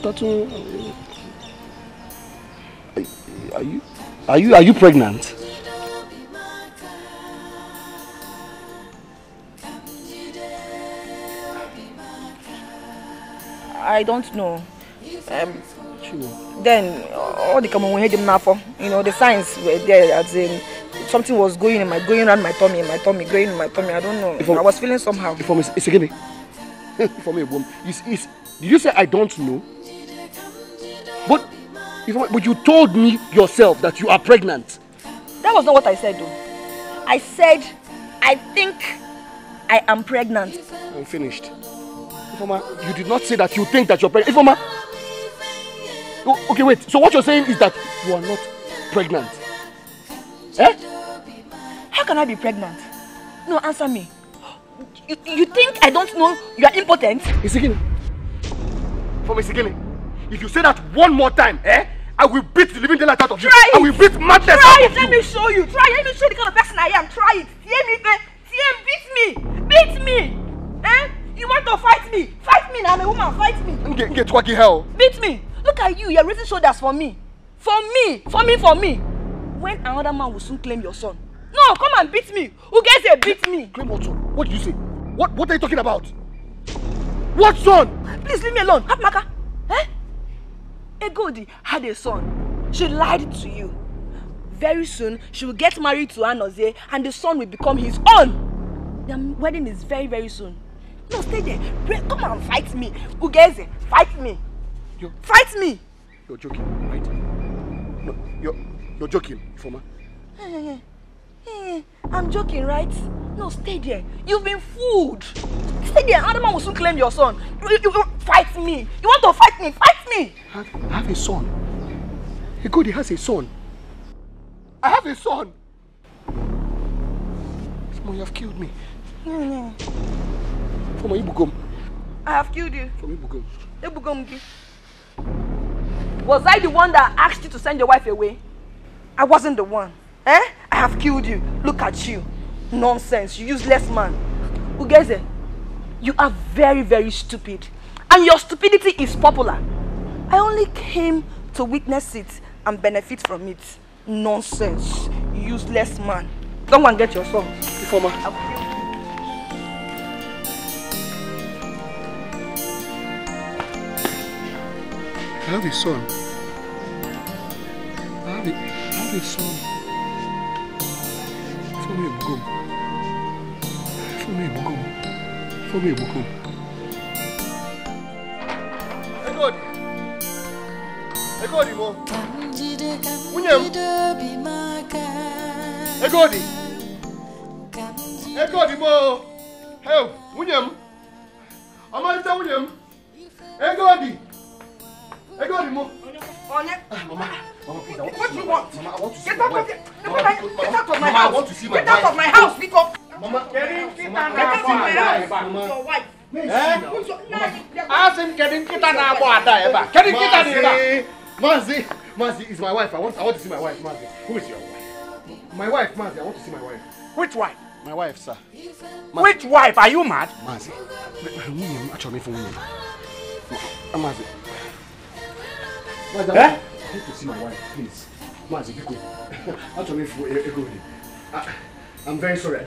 Are you pregnant? I don't know. Then all the common we had him now for, the signs were there as in something was going around my tummy, going in my tummy. I don't know. I was feeling somehow. It's again. For me, did you say I don't know? But you told me yourself that you are pregnant. That was not what I said, though. I said I think I am pregnant. I'm finished. Ifoma, you did not say that you think that you're pregnant. Ifoma. Okay, wait. So what you're saying is that you are not pregnant. Eh? How can I be pregnant? No, answer me. You think I don't know you are impotent? Isigini. From Isigini. If you say that one more time, I will beat the living daylight out of you. Try it. I will beat madness out of you. you. Let me show you. Let me show you the kind of person I am. Try it. Beat me. Eh? You want to fight me? Fight me now. I'm a woman. Fight me. Get wacky hell. Beat me. Look at you. You're raising shoulders for me. For me. When another man will soon claim your son, No, come and beat me. Who gets a beat me? Claim what son? What did you say? What are you talking about? What son? Please leave me alone. Hapmaka. Eh? Egodi had a son. She lied to you. Very soon, she will get married to Anozie and the son will become his own. Their wedding is very, very soon. No, stay there. Come and fight me. Ugeze, fight me. Fight me. You're joking, right? No, you're joking, Foma. I'm joking, right? No, stay there. You've been fooled. Stay there. Another man will soon claim your son. You fight me. You want to fight me? Fight me. I have a son. Egodi has a son. I have a son. Foma, you have killed me. Foma, Ibugom. I have killed you. Foma, Ibugom. Ibugom. Was I the one that asked you to send your wife away? I wasn't the one. Eh? I have killed you. Look at you. Nonsense. You useless man. Ugeze, you are very, very stupid. And your stupidity is popular. I only came to witness it and benefit from it. Nonsense. Useless man. Come and get your son. Foma. I have a son. I have a son. Foma Ibugom. Foma Ibugom. Foma Ibugom. Egodi mo. Unyem. Egodi mo. Hey, Unyem. Amalita Unyem. Egodi mo. Mama, please, What do you want? Mama, I want to see Get my out of wife. here. Get out of my Mama, house. I want to see my Get out wife. of my house, Nico. Mama, Get out of my house. Your wife. Ask him getting kita na abo ada eba. Getting kita ni eba. Mazi is my wife. I want to see my wife, Mazi. Who is your wife? My wife, Mazi. I want to see my wife. Which wife? My wife, sir. Which wife? Are you mad? Mazi. Actually, for me. Mazi. Mazi, I want to see my wife, please. Mazi, be good. Actually, for Egodi. I'm very sorry.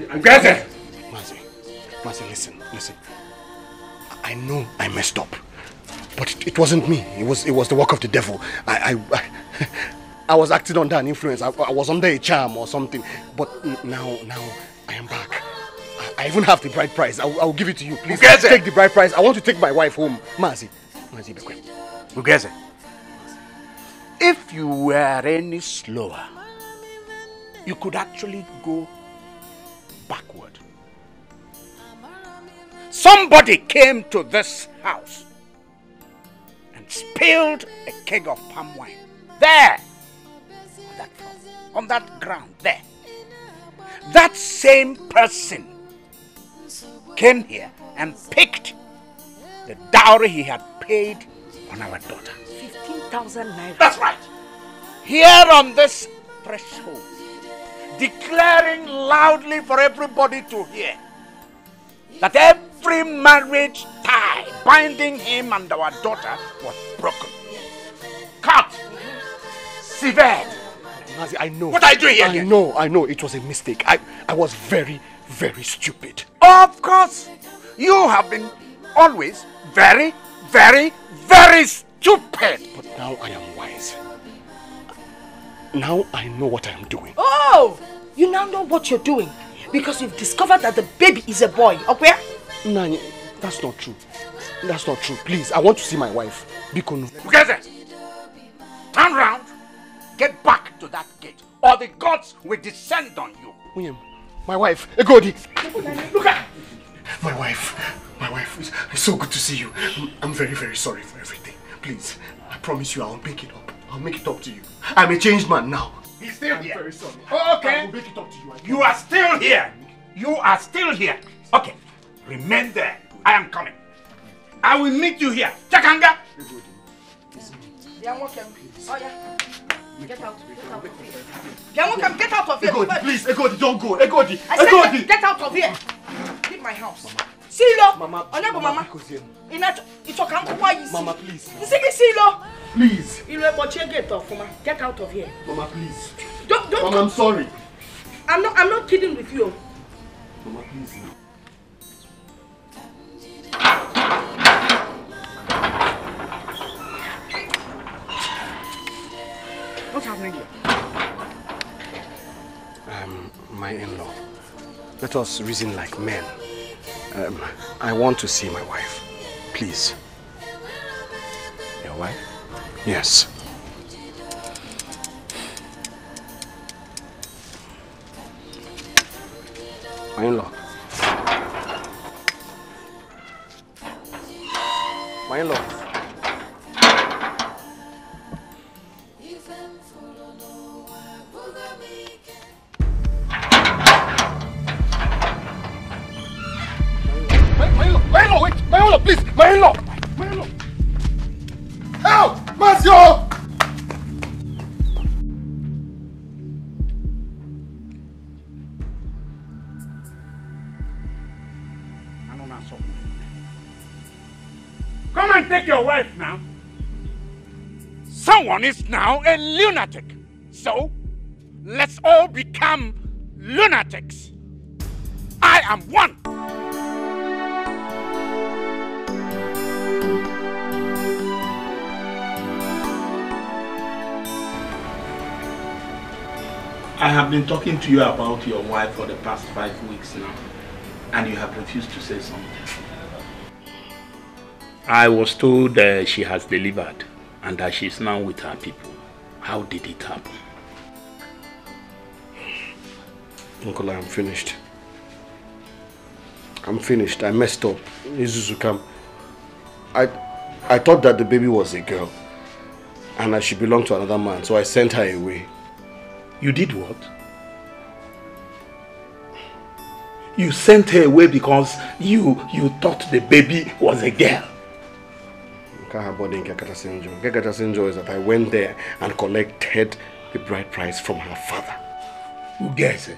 Mazi, listen. I know I messed up, but it wasn't me. It was the work of the devil. I was acting under an influence. I was under a charm or something. But now I am back. I even have the bride price. I'll give it to you. Please take the bride price. I want to take my wife home. Mazi, be quick. Ugeze, if you were any slower, you could actually go backward. Somebody came to this house and spilled a keg of palm wine there on that floor, on that ground there. That same person came here and picked the dowry he had paid on our daughter. 15,000 naira. That's right. Here on this threshold, declaring loudly for everybody to hear that every marriage tie binding him and our daughter was broken, cut, severed. Mazi, I know. What are you doing here again? I know. It was a mistake. I was very, very stupid. Of course, you have been always very, very, very stupid. But now I am wise. Now I know what I am doing. Oh! You now know what you're doing because you've discovered that the baby is a boy. Okay? Nani, that's not true. That's not true. Please, I want to see my wife. Bikonu. Ugeze, turn round, get back to that gate, or the gods will descend on you. William, my wife, Egodi. Look at my wife. It's so good to see you. I'm very, very sorry for everything. Please, I promise you I'll make it up. I'll make it up to you. I'm a changed man now. He's still here. I'm very sorry. Okay. I will make it up to you. You are still here. You are still here. Okay. Remain there. I am coming. I will meet you here. Chakanga. Get out. Get out of here. Egodi, please. Egodi, don't go. Egodi. I said get out of here. Leave my house. Silo. Mama. Mama, please. Silo. Please. Get out of here. Mama, please. Don't. Mama, I'm sorry. I'm not kidding with you. Mama, please. What's happening here? My in-law. Let us reason like men. I want to see my wife. Please. Your wife? Yes. My in-law. My in-law. My in-law, wait! My in-law, please! My in-law! My in-law! Help! Masio! Come and take your wife now. Someone is now a lunatic. So, let's all become lunatics. I am one. I have been talking to you about your wife for the past 5 weeks now, and you have refused to say something. I was told she has delivered and that she is now with her people. How did it happen? Uncle, I'm finished. I'm finished. I messed up. Izuzukam. I thought that the baby was a girl and that she belonged to another man, so I sent her away. You did what? You sent her away because you thought the baby was a girl. Is that I went there and collected the bride price from her father. Ugeze,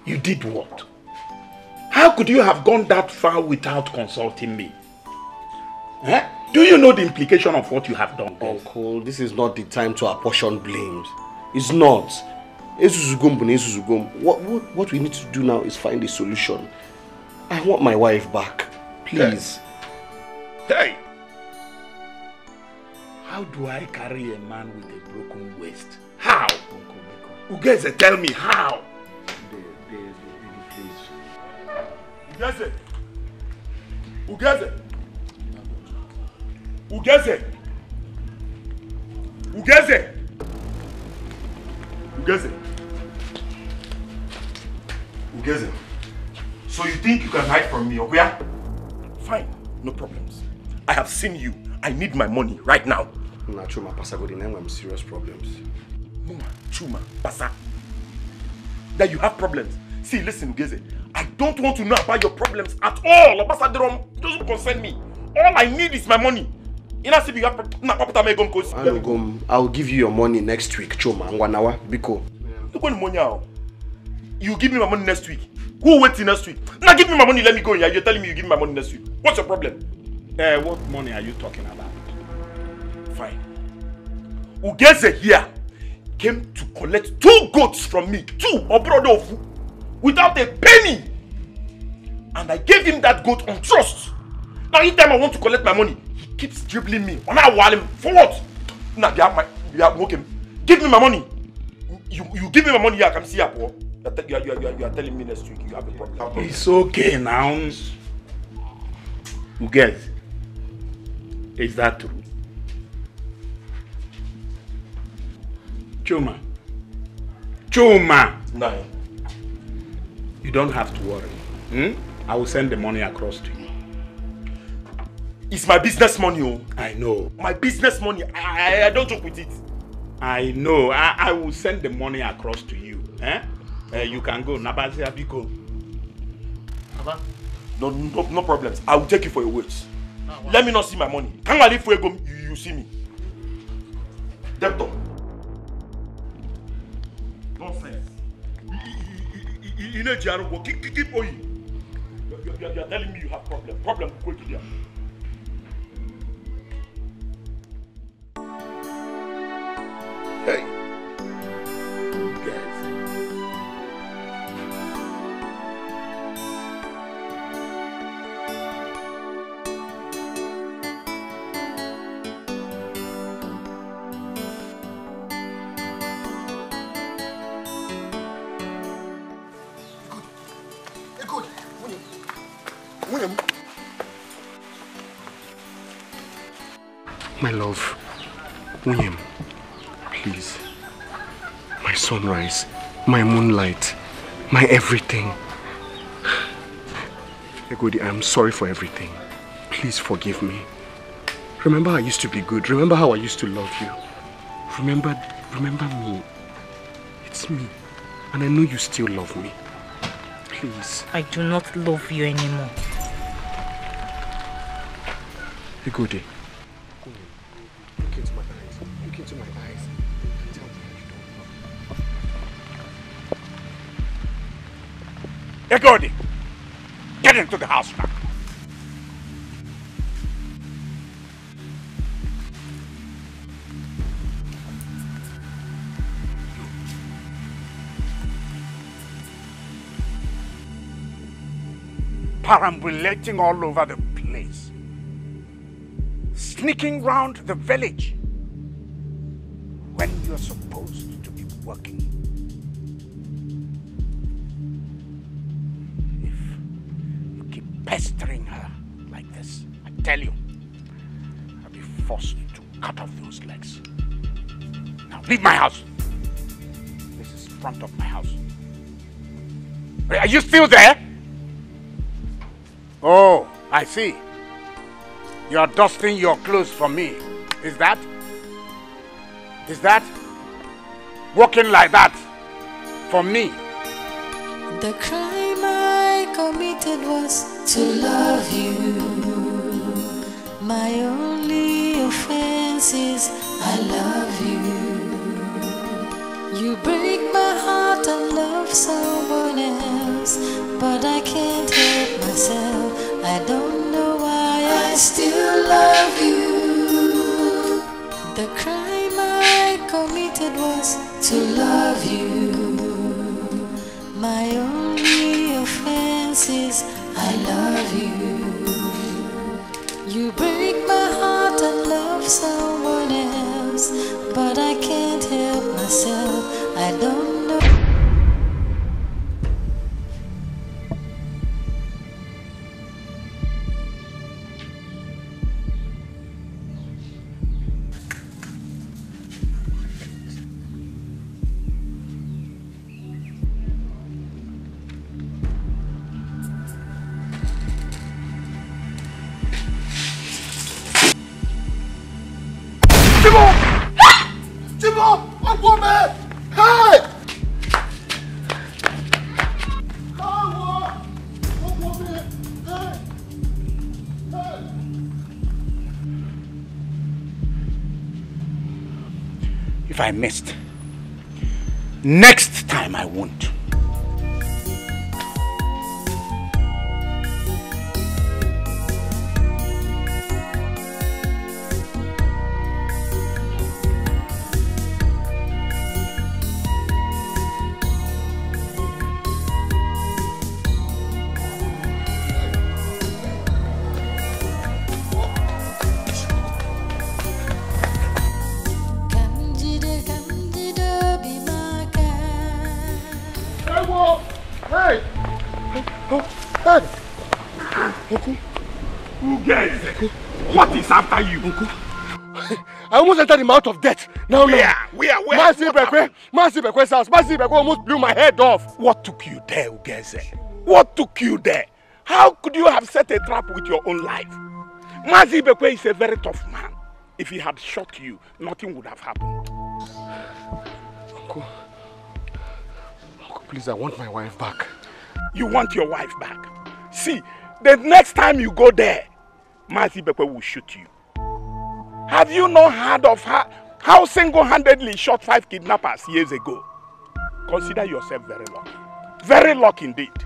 you did what? How could you have gone that far without consulting me? Eh? Do you know the implication of what you have done? Uncle, this is not the time to apportion blames. It's not. What we need to do now is find a solution. I want my wife back. Please. Hey! How do I carry a man with a broken waist? How? Ugeze, tell me how? Please. Ugeze! Ugeze! Ugeze! Ugeze! Ugeze! Ugeze! So you think you can hide from me, okay? Fine, no problems. I have seen you. I need my money right now. Nah, Chuma, Pasa, go I'm serious problems. Mama, Chuma, Pasa. That you have problems. See, listen, Ugeze. I don't want to know about your problems at all. It doesn't concern me. All I need is my money. I'll give you your money next week, Choma. Biko. You give me my money next week. Who will wait till next week? Now give me my money, let me go. You're telling me you give me my money next week. What's your problem? What money are you talking about? Fine. Ugeze here came to collect 2 goats from me. 2 Obrodofu. Without a penny. And I gave him that goat on trust. Now anytime I want to collect my money, he keeps dribbling me. For what? Now give me my money. You give me my money here, I can see up. You are telling me next week you have a problem. It's okay now. Ugeze, is that true? Chuma. No. You don't have to worry. I will send the money across to you. It's my business money, oh. I know. My business money. I don't joke with it. I know. I will send the money across to you. You can go. Nabazi Abiko. No problems. I will take you for your words. Let me not see my money. Can't I leave for you see me? Debtor. Nonsense. You know, keep owing. You are telling me you have problem. Problem quick here. Hey. Guys. My love, William, please. My sunrise, my moonlight, my everything. Egodi, I am sorry for everything. Please forgive me. Remember I used to be good. Remember how I used to love you. Remember me. It's me. And I know you still love me. Please. I do not love you anymore. Egodi. Look into my eyes. Look into my eyes. And tell me that you don't love me. Egodi! Get into the house now. Perambulating all over the place. Sneaking round the village when you're supposed to be working. If you keep pestering her like this, I tell you, I'll be forced to cut off those legs. Now leave my house. This is front of my house. Are you still there? Oh, I see. You're dusting your clothes for me. Is that? Walking like that for me? The crime I committed was to love you. My only offense is I love you. You break my heart and love someone else, but I can't help myself. I don't know why I still love you. The crime I committed was to love you. My only offense is I love you. You break my heart and love someone else, but I can't help myself. I don't know. If I missed, next time I won't. What is after you? Uncle, I almost entered the mouth of death. Where? Mazi Bekwe's house. Mazi Bekwe almost blew my head off. What took you there, Ugeze? What took you there? How could you have set a trap with your own life? Mazi Bekwe is a very tough man. If he had shot you, nothing would have happened. Uncle, please, I want my wife back. You want your wife back? See, the next time you go there, Mazi Bekwe will shoot you. Have you not heard of her, how single-handedly shot 5 kidnappers years ago? Consider yourself very lucky. Very lucky indeed.